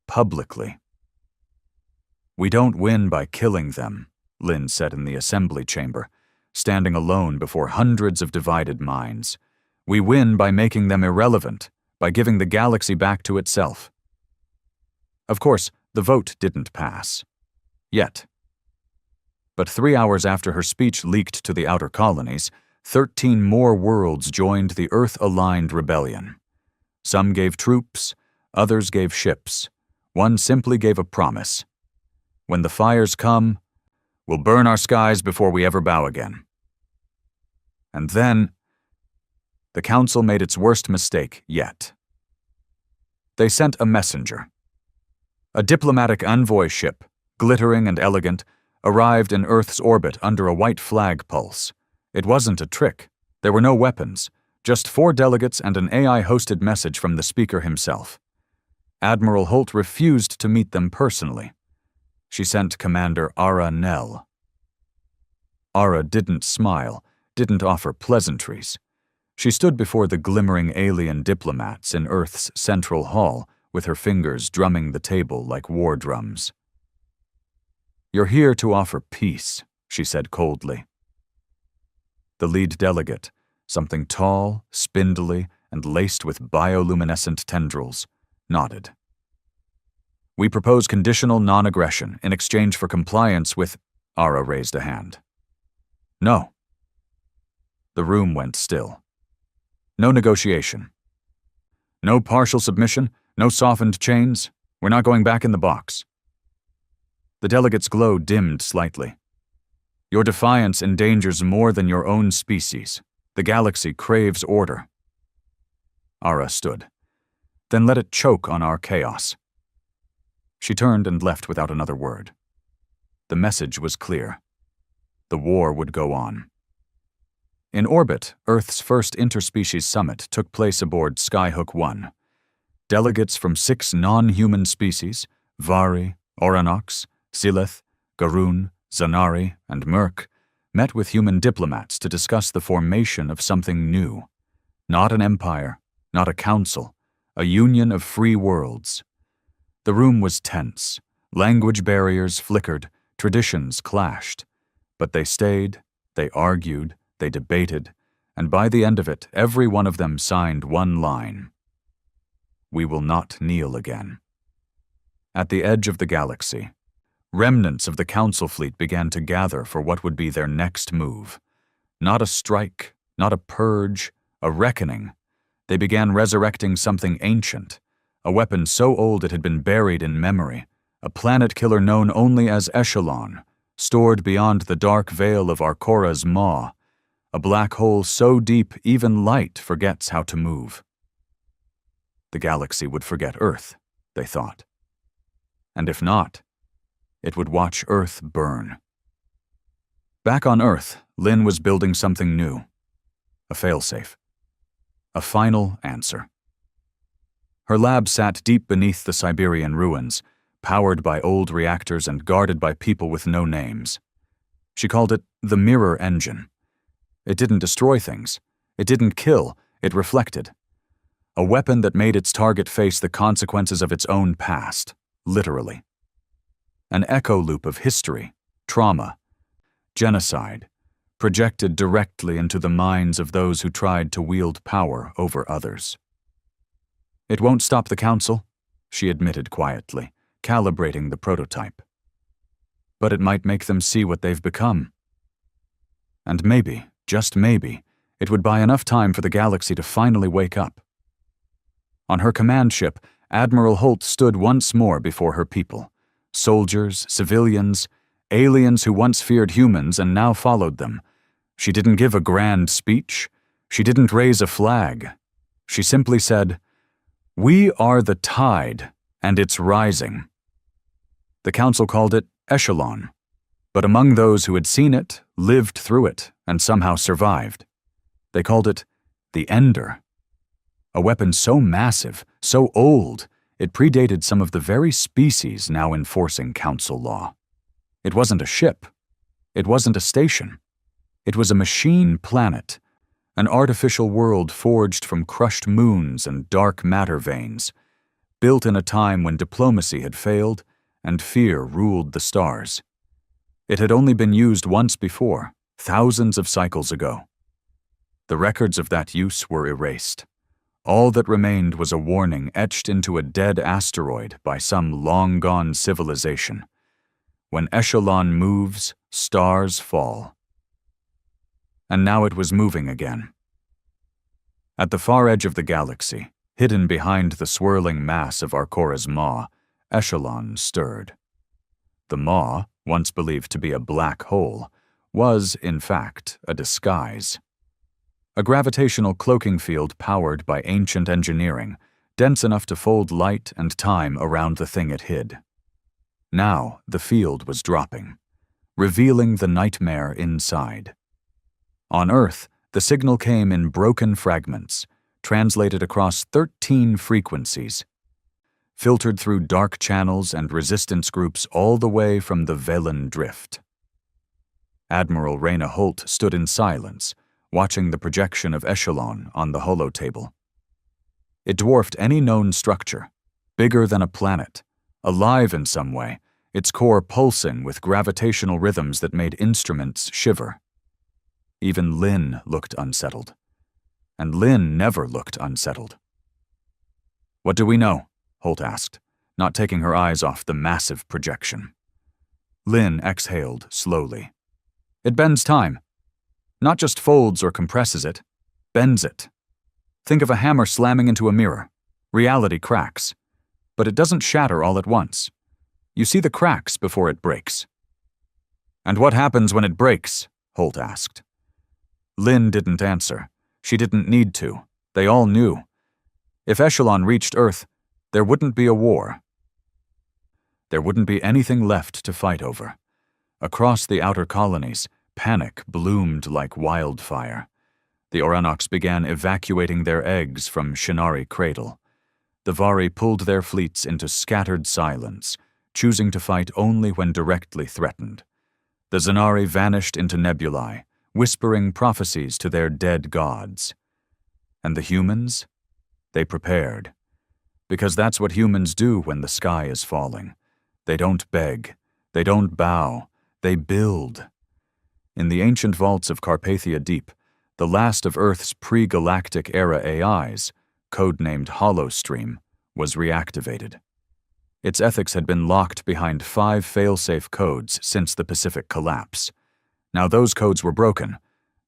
publicly. "We don't win by killing them," Lin said in the assembly chamber, standing alone before hundreds of divided minds. "We win by making them irrelevant, by giving the galaxy back to itself." Of course, the vote didn't pass. Yet. But 3 hours after her speech leaked to the outer colonies, 13 more worlds joined the Earth-aligned rebellion. Some gave troops, others gave ships. One simply gave a promise. "When the fires come, we'll burn our skies before we ever bow again." And then, the Council made its worst mistake yet. They sent a messenger. A diplomatic envoy ship, glittering and elegant, arrived in Earth's orbit under a white flag pulse. It wasn't a trick. There were no weapons, just 4 delegates and an AI-hosted message from the speaker himself. Admiral Holt refused to meet them personally. She sent Commander Ara Nell. Ara didn't smile, didn't offer pleasantries. She stood before the glimmering alien diplomats in Earth's central hall, with her fingers drumming the table like war drums. "You're here to offer peace," she said coldly. The lead delegate, something tall, spindly, and laced with bioluminescent tendrils, nodded. "We propose conditional non-aggression in exchange for compliance with—" Ara raised a hand. "No." The room went still. No negotiation. No partial submission, no softened chains. We're not going back in the box. The delegate's glow dimmed slightly. "Your defiance endangers more than your own species. The galaxy craves order." Ara stood. "Then let it choke on our chaos." She turned and left without another word. The message was clear. The war would go on. In orbit, Earth's first interspecies summit took place aboard Skyhook 1. Delegates from 6 non-human species, Vari, Oranox, Silith, Garoon, Zanari, and Merc, met with human diplomats to discuss the formation of something new. Not an empire, not a council, a union of free worlds. The room was tense. Language barriers flickered, traditions clashed. But they stayed, they argued, they debated, and by the end of it, every one of them signed one line. "We will not kneel again." At the edge of the galaxy, remnants of the Council fleet began to gather for what would be their next move. Not a strike, not a purge, a reckoning. They began resurrecting something ancient, a weapon so old it had been buried in memory, a planet killer known only as Echelon, stored beyond the dark veil of Arcora's maw, a black hole so deep even light forgets how to move. The galaxy would forget Earth, they thought. And if not, it would watch Earth burn. Back on Earth, Lynn was building something new. A failsafe. A final answer. Her lab sat deep beneath the Siberian ruins, powered by old reactors and guarded by people with no names. She called it the mirror engine. It didn't destroy things. It didn't kill. It reflected. A weapon that made its target face the consequences of its own past, literally. An echo loop of history, trauma, genocide, projected directly into the minds of those who tried to wield power over others. "It won't stop the Council," she admitted quietly, calibrating the prototype. "But it might make them see what they've become. And maybe, just maybe, it would buy enough time for the galaxy to finally wake up." On her command ship, Admiral Holt stood once more before her people. Soldiers, civilians, aliens who once feared humans and now followed them. She didn't give a grand speech. She didn't raise a flag. She simply said, "We are the tide, and it's rising." The Council called it Echelon, but among those who had seen it, lived through it, and somehow survived, they called it the Ender. A weapon so massive, so old, it predated some of the very species now enforcing Council law. It wasn't a ship. It wasn't a station. It was a machine planet, an artificial world forged from crushed moons and dark matter veins, built in a time when diplomacy had failed and fear ruled the stars. It had only been used once before, thousands of cycles ago. The records of that use were erased. All that remained was a warning etched into a dead asteroid by some long-gone civilization. When Echelon moves, stars fall. And now it was moving again. At the far edge of the galaxy, hidden behind the swirling mass of Arcora's maw, Echelon stirred. The maw, once believed to be a black hole, was, in fact, a disguise. A gravitational cloaking field powered by ancient engineering, dense enough to fold light and time around the thing it hid. Now the field was dropping, revealing the nightmare inside. On Earth, the signal came in broken fragments, translated across 13 frequencies, filtered through dark channels and resistance groups all the way from the Velen Drift. Admiral Reyna Holt stood in silence, watching the projection of Echelon on the holotable. It dwarfed any known structure, bigger than a planet, alive in some way, its core pulsing with gravitational rhythms that made instruments shiver. Even Lynn looked unsettled. And Lynn never looked unsettled. "What do we know?" Holt asked, not taking her eyes off the massive projection. Lynn exhaled slowly. "It bends time. Not just folds or compresses it, bends it. Think of a hammer slamming into a mirror. Reality cracks. But it doesn't shatter all at once. You see the cracks before it breaks." "And what happens when it breaks?" Holt asked. Lynn didn't answer. She didn't need to. They all knew. If Echelon reached Earth, there wouldn't be a war. There wouldn't be anything left to fight over. Across the outer colonies, panic bloomed like wildfire. The Oranoks began evacuating their eggs from Shinari Cradle. The Vari pulled their fleets into scattered silence, choosing to fight only when directly threatened. The Zanari vanished into nebulae, whispering prophecies to their dead gods. And the humans? They prepared. Because that's what humans do when the sky is falling. They don't beg. They don't bow. They build. In the ancient vaults of Carpathia Deep, the last of Earth's pre-galactic era AIs, codenamed Holostream, was reactivated. Its ethics had been locked behind 5 failsafe codes since the Pacific collapse. Now those codes were broken,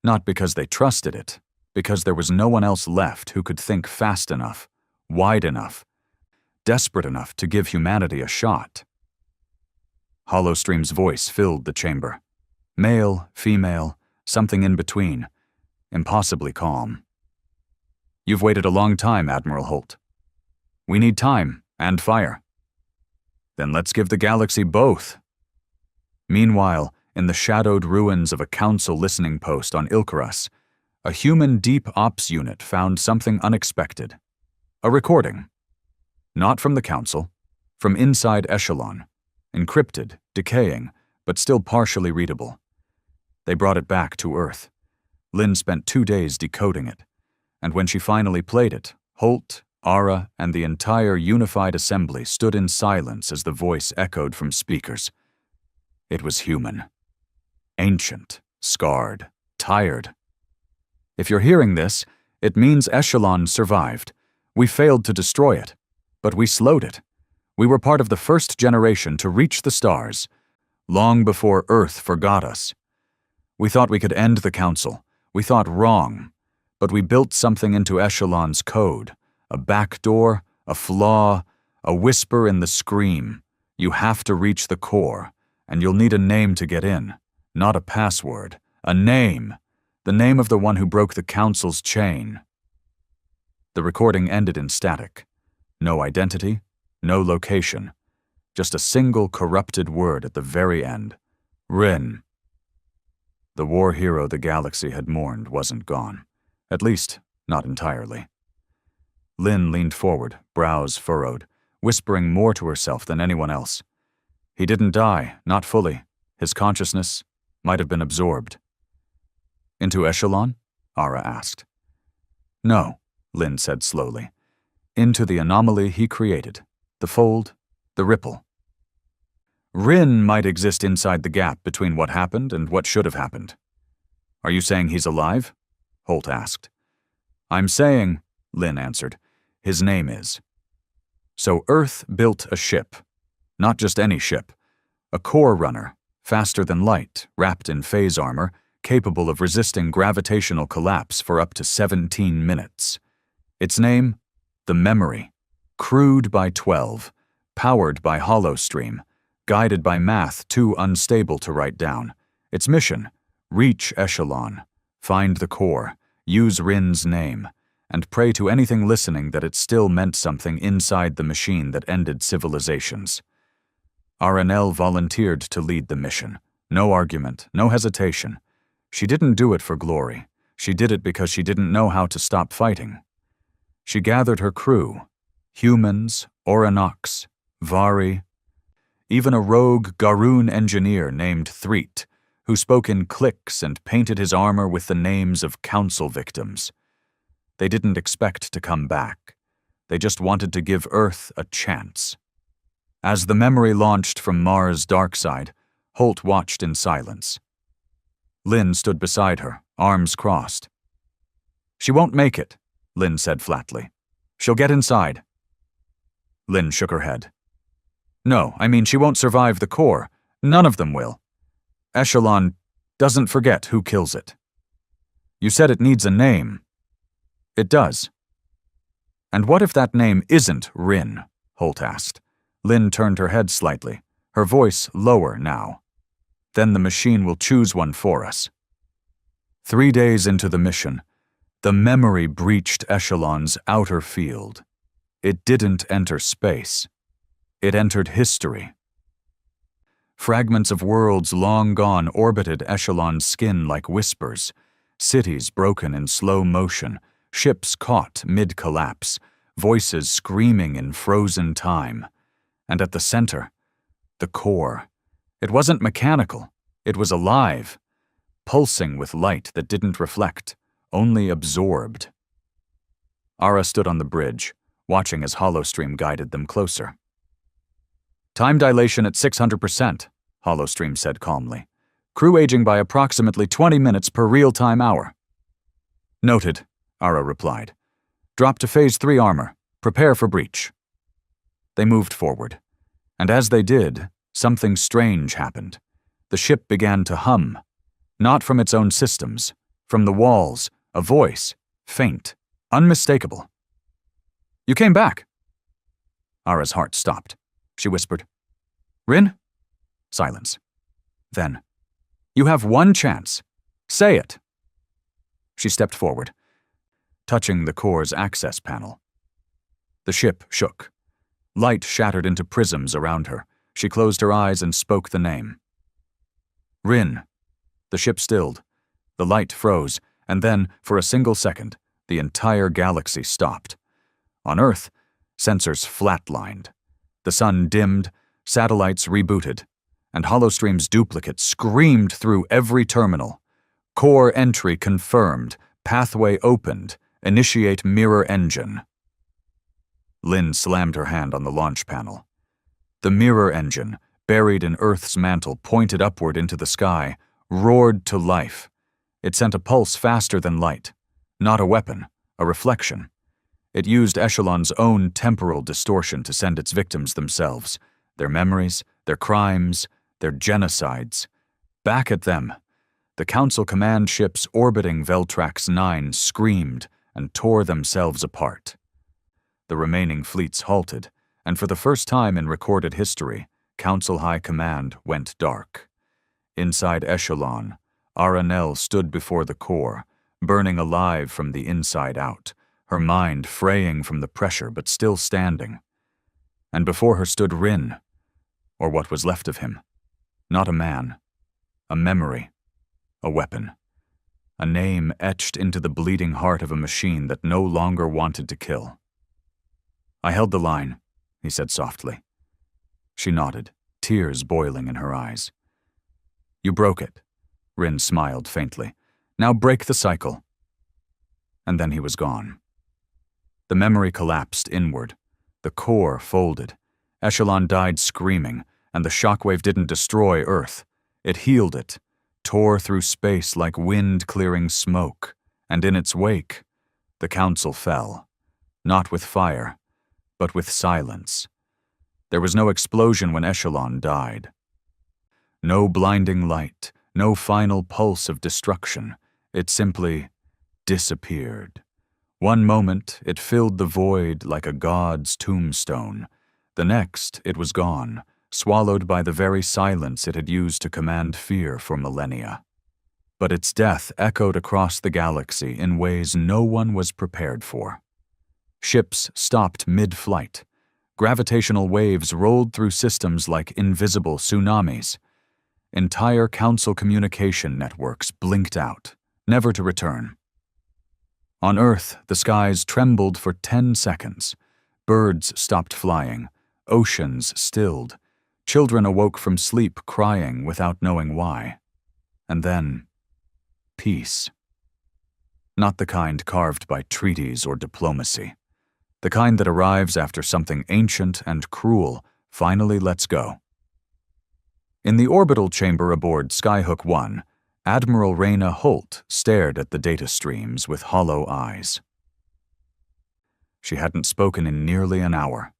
not because they trusted it, because there was no one else left who could think fast enough, wide enough, desperate enough to give humanity a shot. Holostream's voice filled the chamber. Male, female, something in between, impossibly calm. "You've waited a long time, Admiral Holt. We need time and fire. Then let's give the galaxy both." Meanwhile, in the shadowed ruins of a council listening post on Ilkaras, a human deep ops unit found something unexpected. A recording. Not from the council, from inside Echelon, encrypted, decaying, but still partially readable. They brought it back to Earth. Lynn spent 2 days decoding it, and when she finally played it, Holt, Ara, and the entire unified assembly stood in silence as the voice echoed from speakers. It was human. Ancient, scarred, tired. "If you're hearing this, it means Echelon survived. We failed to destroy it, but we slowed it. We were part of the first generation to reach the stars, long before Earth forgot us. We thought we could end the council. We thought wrong, but we built something into Echelon's code. A backdoor, a flaw, a whisper in the scream. You have to reach the core, and you'll need a name to get in. Not a password. A name. The name of the one who broke the council's chain." The recording ended in static. No identity, no location. Just a single corrupted word at the very end. Rin. The war hero the galaxy had mourned wasn't gone. At least, not entirely. Lynn leaned forward, brows furrowed, whispering more to herself than anyone else. He didn't die, not fully. His consciousness might have been absorbed. "Into Echelon?" Ara asked. "No," Lynn said slowly. "Into the anomaly he created. The fold, the ripple. Rin might exist inside the gap between what happened and what should have happened." "Are you saying he's alive?" Holt asked. "I'm saying," Lynn answered, "his name is." So Earth built a ship. Not just any ship. A core runner, faster than light, wrapped in phase armor, capable of resisting gravitational collapse for up to 17 minutes. Its name? The Memory. Crewed by 12. Powered by Holostream. Guided by math too unstable to write down. Its mission? Reach Echelon. Find the core. Use Rin's name. And pray to anything listening that it still meant something inside the machine that ended civilizations. RNL volunteered to lead the mission. No argument, no hesitation. She didn't do it for glory. She did it because she didn't know how to stop fighting. She gathered her crew, humans, Oranox, Vari, even a rogue Garoon engineer named Threet, who spoke in cliques and painted his armor with the names of council victims. They didn't expect to come back. They just wanted to give Earth a chance. As the memory launched from Mars' dark side, Holt watched in silence. Lynn stood beside her, arms crossed. "She won't make it," Lynn said flatly. "She'll get inside." Lynn shook her head. "No, I mean she won't survive the core. None of them will. Echelon doesn't forget who kills it." "You said it needs a name." "It does." "And what if that name isn't Rin?" Holt asked. Lynn turned her head slightly, her voice lower now. "Then the machine will choose one for us." 3 days into the mission, the memory breached Echelon's outer field. It didn't enter space. It entered history. Fragments of worlds long gone orbited Echelon's skin like whispers, cities broken in slow motion, ships caught mid-collapse, voices screaming in frozen time. And at the center, the core. It wasn't mechanical. It was alive, pulsing with light that didn't reflect, only absorbed. Ara stood on the bridge, watching as Holostream guided them closer. "Time dilation at 600%, Holostream said calmly. "Crew aging by approximately 20 minutes per real-time hour." "Noted," Ara replied. "Drop to Phase 3 armor. Prepare for breach." They moved forward, and as they did, something strange happened. The ship began to hum, not from its own systems, from the walls, a voice, faint, unmistakable. "You came back." Ara's heart stopped. She whispered, "Rin?" Silence. Then, "You have one chance. Say it." She stepped forward, touching the core's access panel. The ship shook. Light shattered into prisms around her. She closed her eyes and spoke the name. "Rin." The ship stilled. The light froze, and then, for a single second, the entire galaxy stopped. On Earth, sensors flatlined. The sun dimmed, satellites rebooted, and Holostream's duplicate screamed through every terminal. "Core entry confirmed. Pathway opened. Initiate mirror engine." Lynn slammed her hand on the launch panel. The mirror engine, buried in Earth's mantle, pointed upward into the sky, roared to life. It sent a pulse faster than light. Not a weapon, a reflection. It used Echelon's own temporal distortion to send its victims themselves, their memories, their crimes, their genocides. Back at them. The Council command ships orbiting Veltrax 9 screamed and tore themselves apart. The remaining fleets halted, and for the first time in recorded history, Council High Command went dark. Inside Echelon, RNL stood before the core, burning alive from the inside out, her mind fraying from the pressure but still standing. And before her stood Rin, or what was left of him. Not a man, a memory, a weapon, a name etched into the bleeding heart of a machine that no longer wanted to kill. "I held the line," he said softly. She nodded, tears boiling in her eyes. "You broke it," Rin smiled faintly. "Now break the cycle." And then he was gone. The memory collapsed inward. The core folded. Echelon died screaming, and the shockwave didn't destroy Earth. It healed it, tore through space like wind-clearing smoke, and in its wake, the Council fell, not with fire, but with silence. There was no explosion when Echelon died. No blinding light, no final pulse of destruction. It simply disappeared. One moment, it filled the void like a god's tombstone. The next, it was gone, swallowed by the very silence it had used to command fear for millennia. But its death echoed across the galaxy in ways no one was prepared for. Ships stopped mid-flight. Gravitational waves rolled through systems like invisible tsunamis. Entire Council communication networks blinked out, never to return. On Earth, the skies trembled for 10 seconds. Birds stopped flying. Oceans stilled. Children awoke from sleep crying without knowing why. And then, peace. Not the kind carved by treaties or diplomacy. The kind that arrives after something ancient and cruel finally lets go. In the orbital chamber aboard Skyhook 1, Admiral Rayna Holt stared at the data streams with hollow eyes. She hadn't spoken in nearly an hour.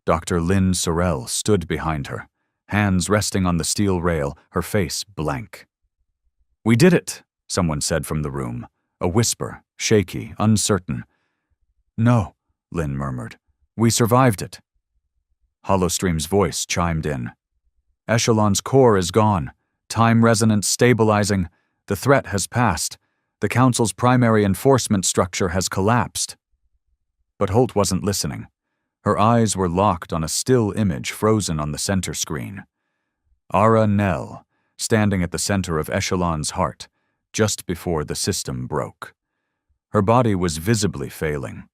Dr. Lynn Sorrell stood behind her, hands resting on the steel rail, her face blank. "We did it," someone said from the room, a whisper, shaky, uncertain. "No," Lynn murmured. "We survived it." Hollowstream's voice chimed in. "Echelon's core is gone. Time resonance stabilizing. The threat has passed. The Council's primary enforcement structure has collapsed." But Holt wasn't listening. Her eyes were locked on a still image frozen on the center screen. Ara Nell, standing at the center of Echelon's heart, just before the system broke. Her body was visibly failing.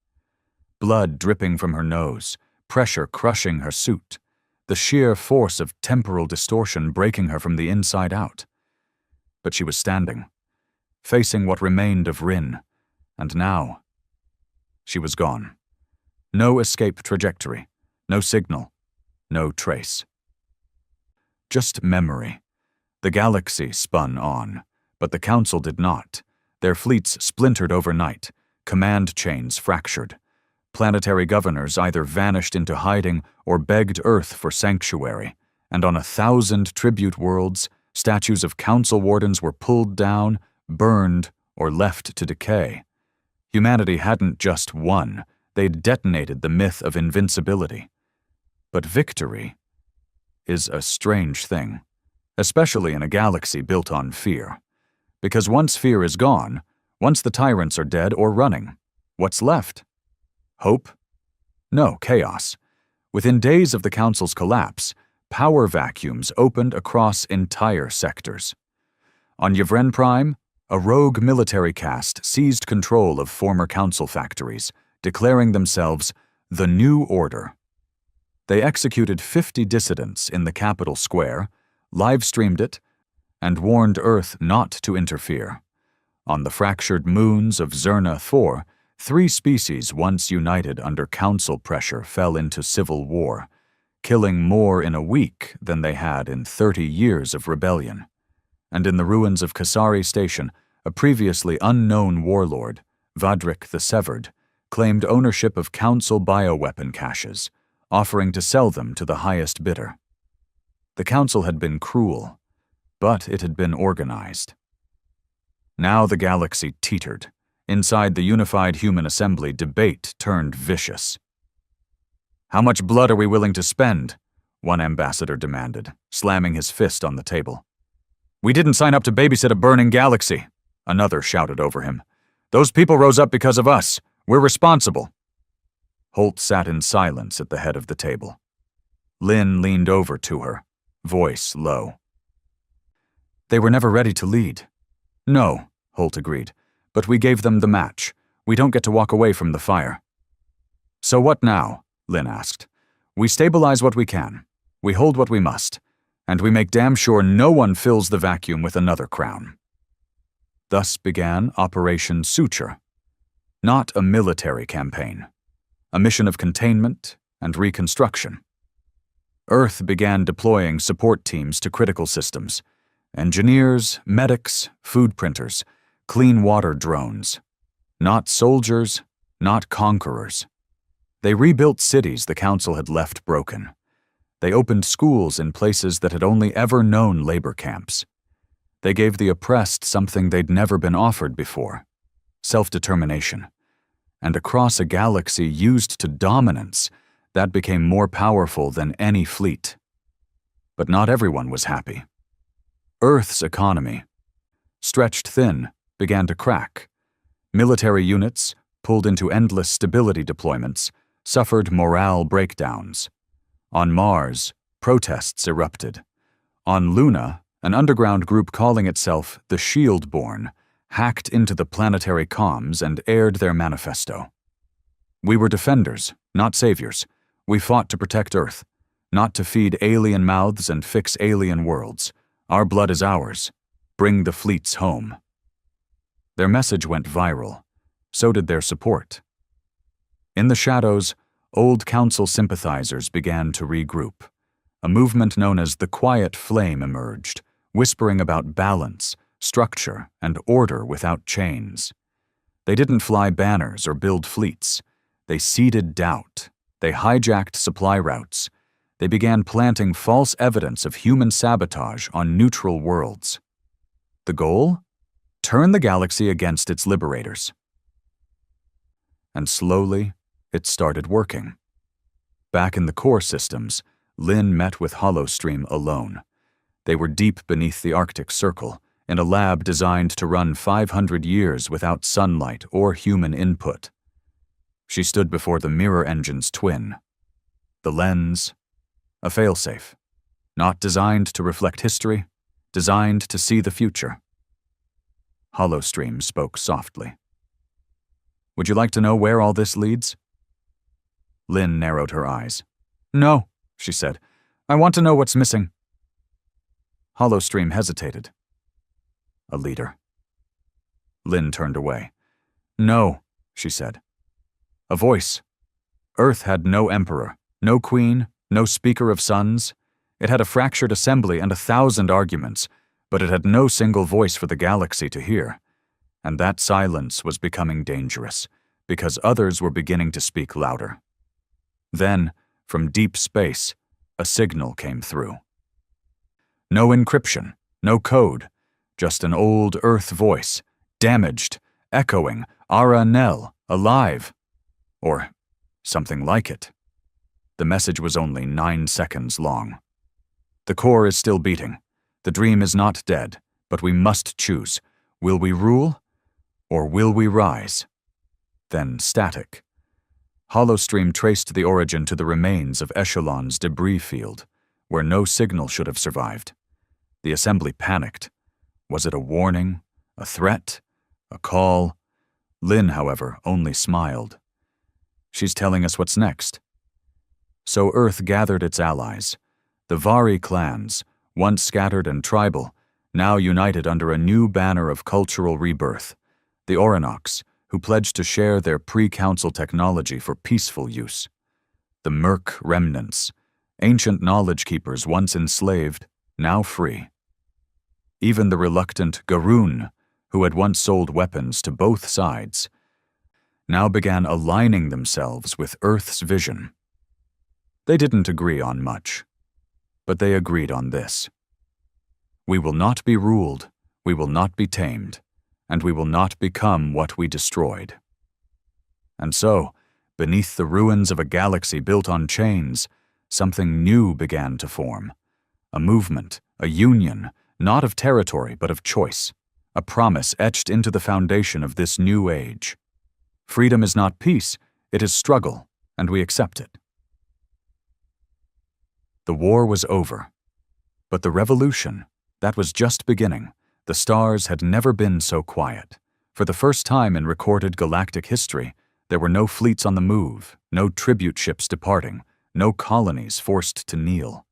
Blood dripping from her nose, pressure crushing her suit, the sheer force of temporal distortion breaking her from the inside out. But she was standing, facing what remained of Rin, and now she was gone. No escape trajectory, no signal, no trace. Just memory. The galaxy spun on, but the Council did not. Their fleets splintered overnight, command chains fractured. Planetary governors either vanished into hiding or begged Earth for sanctuary, and on 1,000 tribute worlds, statues of Council wardens were pulled down, burned, or left to decay. Humanity hadn't just won, they'd detonated the myth of invincibility. But victory is a strange thing, especially in a galaxy built on fear. Because once fear is gone, once the tyrants are dead or running, what's left? Hope? No, chaos. Within days of the Council's collapse, power vacuums opened across entire sectors. On Yvren Prime, a rogue military caste seized control of former Council factories, declaring themselves the New Order. They executed 50 dissidents in the capital square, live-streamed it, and warned Earth not to interfere. On the fractured moons of Zerna 4, 3 species once united under Council pressure fell into civil war, killing more in a week than they had in 30 years of rebellion. And in the ruins of Kasari Station, a previously unknown warlord, Vadrik the Severed, claimed ownership of Council bioweapon caches, offering to sell them to the highest bidder. The Council had been cruel, but it had been organized. Now the galaxy teetered. Inside the unified human assembly, debate turned vicious. "How much blood are we willing to spend?" one ambassador demanded, slamming his fist on the table. "We didn't sign up to babysit a burning galaxy," another shouted over him. "Those people rose up because of us. We're responsible." Holt sat in silence at the head of the table. Lynn leaned over to her, voice low. "They were never ready to lead." "No," Holt agreed. "But we gave them the match. We don't get to walk away from the fire." "So what now?" Lynn asked. "We stabilize what we can. We hold what we must. And we make damn sure no one fills the vacuum with another crown." Thus began Operation Suture. Not a military campaign. A mission of containment and reconstruction. Earth began deploying support teams to critical systems. Engineers, medics, food printers, clean water drones. Not soldiers, not conquerors. They rebuilt cities the Council had left broken. They opened schools in places that had only ever known labor camps. They gave the oppressed something they'd never been offered before: self-determination. And across a galaxy used to dominance, that became more powerful than any fleet. But not everyone was happy. Earth's economy, stretched thin, began to crack. Military units, pulled into endless stability deployments, suffered morale breakdowns. On Mars, protests erupted. On Luna, an underground group calling itself the Shieldborn hacked into the planetary comms and aired their manifesto. We were defenders, not saviors. We fought to protect Earth, not to feed alien mouths and fix alien worlds. Our blood is ours. Bring the fleets home. Their message went viral. So did their support. In the shadows, old Council sympathizers began to regroup. A movement known as the Quiet Flame emerged, whispering about balance, structure, and order without chains. They didn't fly banners or build fleets. They seeded doubt. They hijacked supply routes. They began planting false evidence of human sabotage on neutral worlds. The goal? Turn the galaxy against its liberators. And slowly, it started working. Back in the core systems, Lynn met with Hollowstream alone. They were deep beneath the Arctic Circle, in a lab designed to run 500 years without sunlight or human input. She stood before the mirror engine's twin. The lens, a failsafe, not designed to reflect history, designed to see the future. Hollowstream spoke softly. Would you like to know where all this leads? Lynn narrowed her eyes. No, she said. I want to know what's missing. Hollowstream hesitated. A leader. Lynn turned away. No, she said. A voice. Earth had no emperor, no queen, no speaker of sons. It had a fractured assembly and 1,000 arguments, but it had no single voice for the galaxy to hear. And that silence was becoming dangerous, because others were beginning to speak louder. Then, from deep space, a signal came through. No encryption, no code, just an old Earth voice, damaged, echoing, Ara Nel, alive. Or something like it. The message was only 9 seconds long. The core is still beating. The dream is not dead, but we must choose. Will we rule, or will we rise? Then static. Hollowstream traced the origin to the remains of Echelon's debris field, where no signal should have survived. The assembly panicked. Was it a warning, a threat, a call? Lynn, however, only smiled. She's telling us what's next. So Earth gathered its allies. The Vari clans, once scattered and tribal, now united under a new banner of cultural rebirth. The Orinocs, who pledged to share their pre-council technology for peaceful use. The Merc remnants, ancient knowledge keepers once enslaved, now free. Even the reluctant Garoon, who had once sold weapons to both sides, now began aligning themselves with Earth's vision. They didn't agree on much, but they agreed on this. We will not be ruled, we will not be tamed, and we will not become what we destroyed. And so, beneath the ruins of a galaxy built on chains, something new began to form. A movement, a union, not of territory but of choice, a promise etched into the foundation of this new age. Freedom is not peace, it is struggle, and we accept it. The war was over, but the revolution, that was just beginning. The stars had never been so quiet. For the first time in recorded galactic history, there were no fleets on the move, no tribute ships departing, no colonies forced to kneel.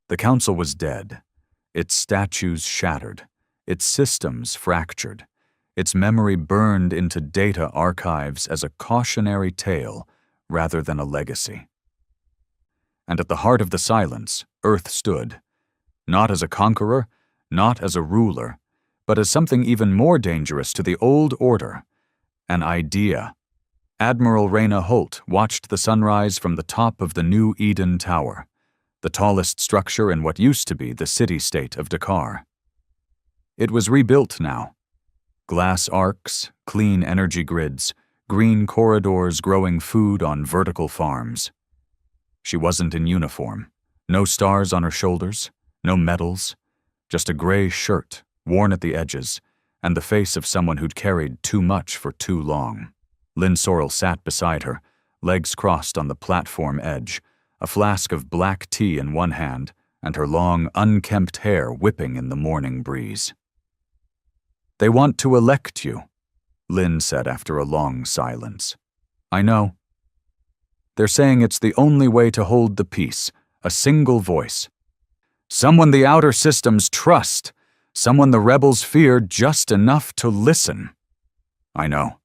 The Council was dead, its statues shattered, its systems fractured, its memory burned into data archives as a cautionary tale rather than a legacy. And at the heart of the silence, Earth stood, not as a conqueror, not as a ruler, but as something even more dangerous to the old order, an idea. Admiral Reyna Holt watched the sunrise from the top of the New Eden Tower, the tallest structure in what used to be the city-state of Dakar. It was rebuilt now. Glass arcs, clean energy grids, green corridors growing food on vertical farms. She wasn't in uniform, no stars on her shoulders, no medals, just a gray shirt, worn at the edges, and the face of someone who'd carried too much for too long. Lynn Sorrell sat beside her, legs crossed on the platform edge, a flask of black tea in one hand, and her long, unkempt hair whipping in the morning breeze. "They want to elect you," Lynn said after a long silence. "I know. They're saying it's the only way to hold the peace, a single voice. Someone the outer systems trust, someone the rebels fear just enough to listen." "I know."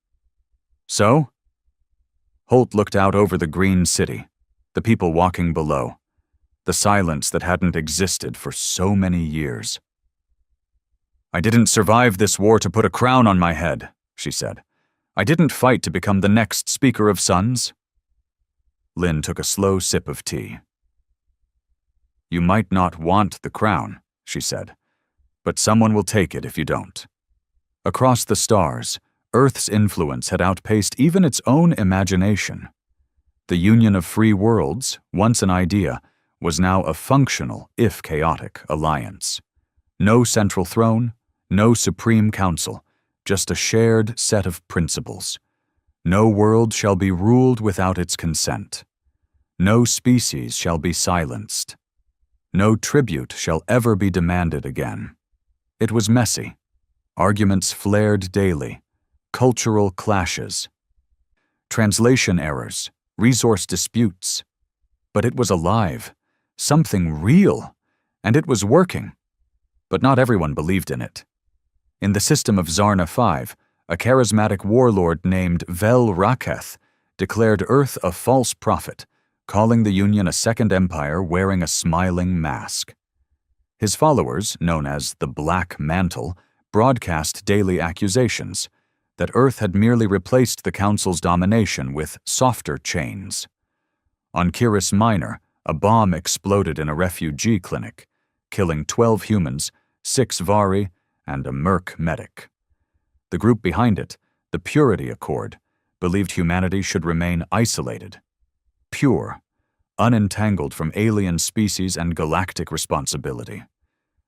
"So?" Holt looked out over the green city, the people walking below, the silence that hadn't existed for so many years. "I didn't survive this war to put a crown on my head," she said. "I didn't fight to become the next Speaker of Suns." Lynn took a slow sip of tea. "You might not want the crown," she said, "but someone will take it if you don't." Across the stars, Earth's influence had outpaced even its own imagination. The Union of Free Worlds, once an idea, was now a functional, if chaotic, alliance. No central throne, no supreme council, just a shared set of principles. No world shall be ruled without its consent. No species shall be silenced. No tribute shall ever be demanded again. It was messy. Arguments flared daily. Cultural clashes. Translation errors. Resource disputes. But it was alive. Something real. And it was working. But not everyone believed in it. In the system of Zarna 5, a charismatic warlord named Vel Raketh declared Earth a false prophet, calling the Union a second empire wearing a smiling mask. His followers, known as the Black Mantle, broadcast daily accusations that Earth had merely replaced the Council's domination with softer chains. On Kiris Minor, a bomb exploded in a refugee clinic, killing 12 humans, 6 Vari, and a Merc medic. The group behind it, the Purity Accord, believed humanity should remain isolated, pure, unentangled from alien species and galactic responsibility.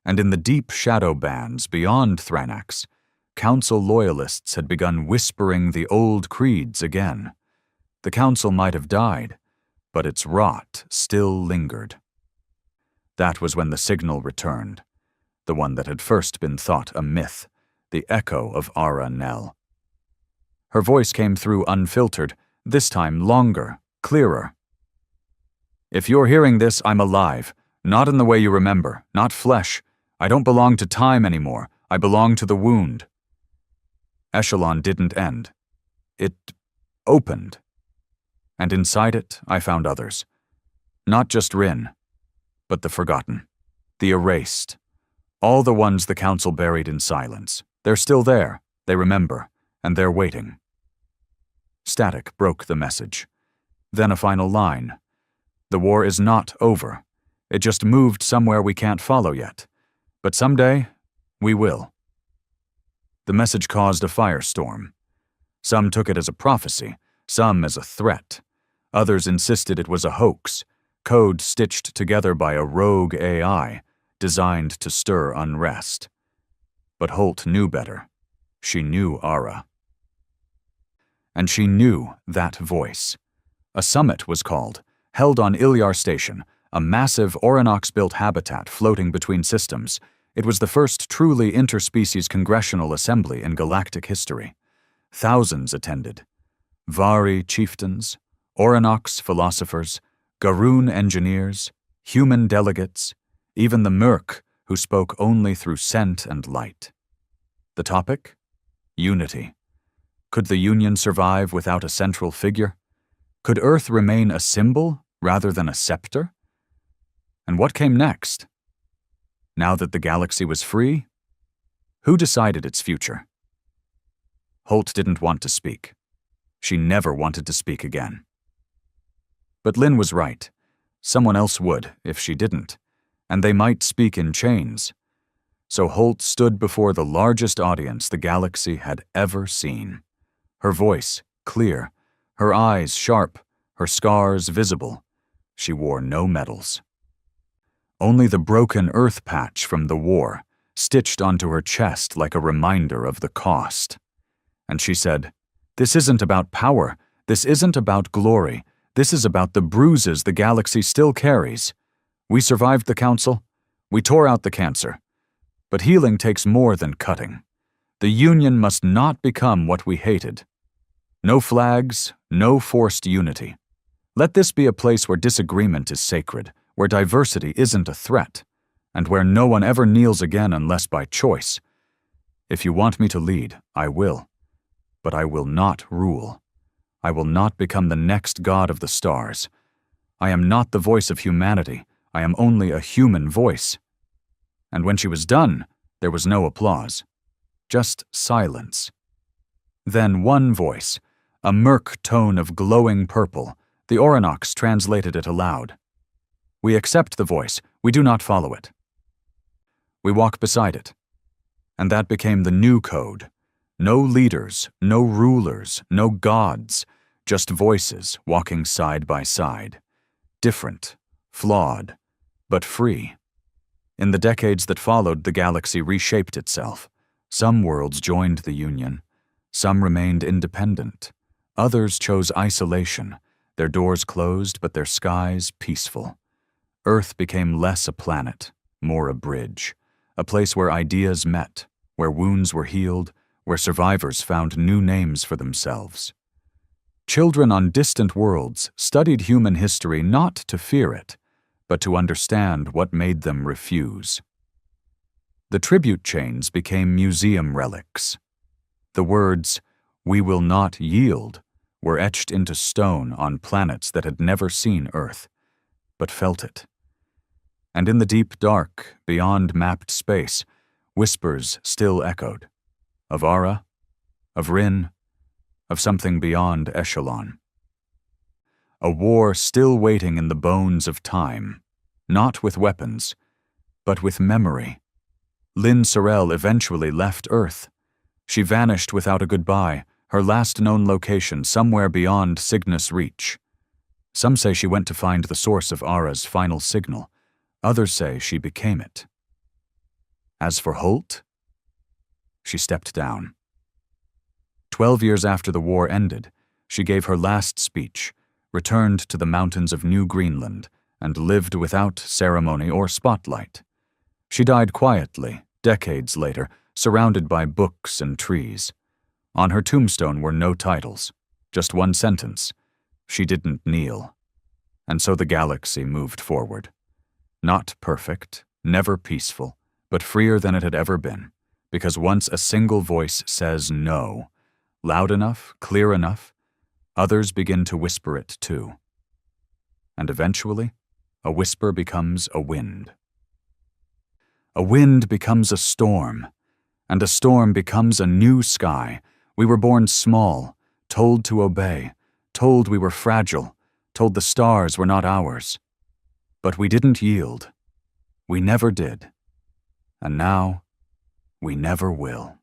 And in the deep shadow bands beyond Thranax, Council loyalists had begun whispering the old creeds again. The Council might have died, but its rot still lingered. That was when the signal returned, the one that had first been thought a myth, the echo of Ara Nell. Her voice came through unfiltered, this time longer, clearer. "If you're hearing this, I'm alive, not in the way you remember, not flesh. I don't belong to time anymore. I belong to the wound." Echelon didn't end. It opened. And inside it, I found others. Not just Rin, but the forgotten, the erased. All the ones the Council buried in silence. They're still there, they remember, and they're waiting. Static broke the message. Then a final line. "The war is not over. It just moved somewhere we can't follow yet. But someday, we will." The message caused a firestorm. Some took it as a prophecy, some as a threat. Others insisted it was a hoax, code stitched together by a rogue AI, designed to stir unrest. But Holt knew better. She knew Ara. And she knew that voice. A summit was called, held on Ilyar Station, a massive Oranox-built habitat floating between systems. It was the first truly interspecies congressional assembly in galactic history. Thousands attended. Vari chieftains, Oranox philosophers, Garoon engineers, human delegates, even the Merc, who spoke only through scent and light. The topic? Unity. Could the Union survive without a central figure? Could Earth remain a symbol rather than a scepter? And what came next? Now that the galaxy was free, who decided its future? Holt didn't want to speak. She never wanted to speak again. But Lynn was right. Someone else would, if she didn't, and they might speak in chains. So Holt stood before the largest audience the galaxy had ever seen. Her voice clear, her eyes sharp, her scars visible. She wore no medals. Only the broken earth patch from the war, stitched onto her chest like a reminder of the cost. And she said, "This isn't about power. This isn't about glory. This is about the bruises the galaxy still carries. We survived the Council. We tore out the cancer. But healing takes more than cutting. The Union must not become what we hated. No flags, no forced unity. Let this be a place where disagreement is sacred, where diversity isn't a threat, and where no one ever kneels again unless by choice. If you want me to lead, I will. But I will not rule. I will not become the next god of the stars. I am not the voice of humanity. I am only a human voice. And when she was done, there was no applause. Just silence. Then one voice, a murk tone of glowing purple. The Orinox translated it aloud. We accept the voice. We do not follow it. We walk beside it. And that became the new code. No leaders, no rulers, no gods, just voices walking side by side. Different, flawed, but free. In the decades that followed, the galaxy reshaped itself. Some worlds joined the Union. Some remained independent. Others chose isolation, their doors closed but their skies peaceful. Earth became less a planet, more a bridge, a place where ideas met, where wounds were healed, where survivors found new names for themselves. Children on distant worlds studied human history not to fear it, but to understand what made them refuse. The tribute chains became museum relics. The words, "We will not yield," were etched into stone on planets that had never seen Earth, but felt it. And in the deep dark, beyond mapped space, whispers still echoed. Of Ara, of Rin, of something beyond Echelon. A war still waiting in the bones of time, not with weapons, but with memory. Lynn Sorel eventually left Earth. She vanished without a goodbye, her last known location somewhere beyond Cygnus' reach. Some say she went to find the source of Ara's final signal. Others say she became it. As for Holt, she stepped down. 12 years after the war ended, she gave her last speech, returned to the mountains of New Greenland, and lived without ceremony or spotlight. She died quietly, decades later, surrounded by books and trees. On her tombstone were no titles, just one sentence: she didn't kneel. And so the galaxy moved forward. Not perfect, never peaceful, but freer than it had ever been, because once a single voice says no, loud enough, clear enough, others begin to whisper it too. And eventually, a whisper becomes a wind. A wind becomes a storm, and a storm becomes a new sky. We were born small, told to obey, told we were fragile, told the stars were not ours. But we didn't yield. We never did. And now, we never will.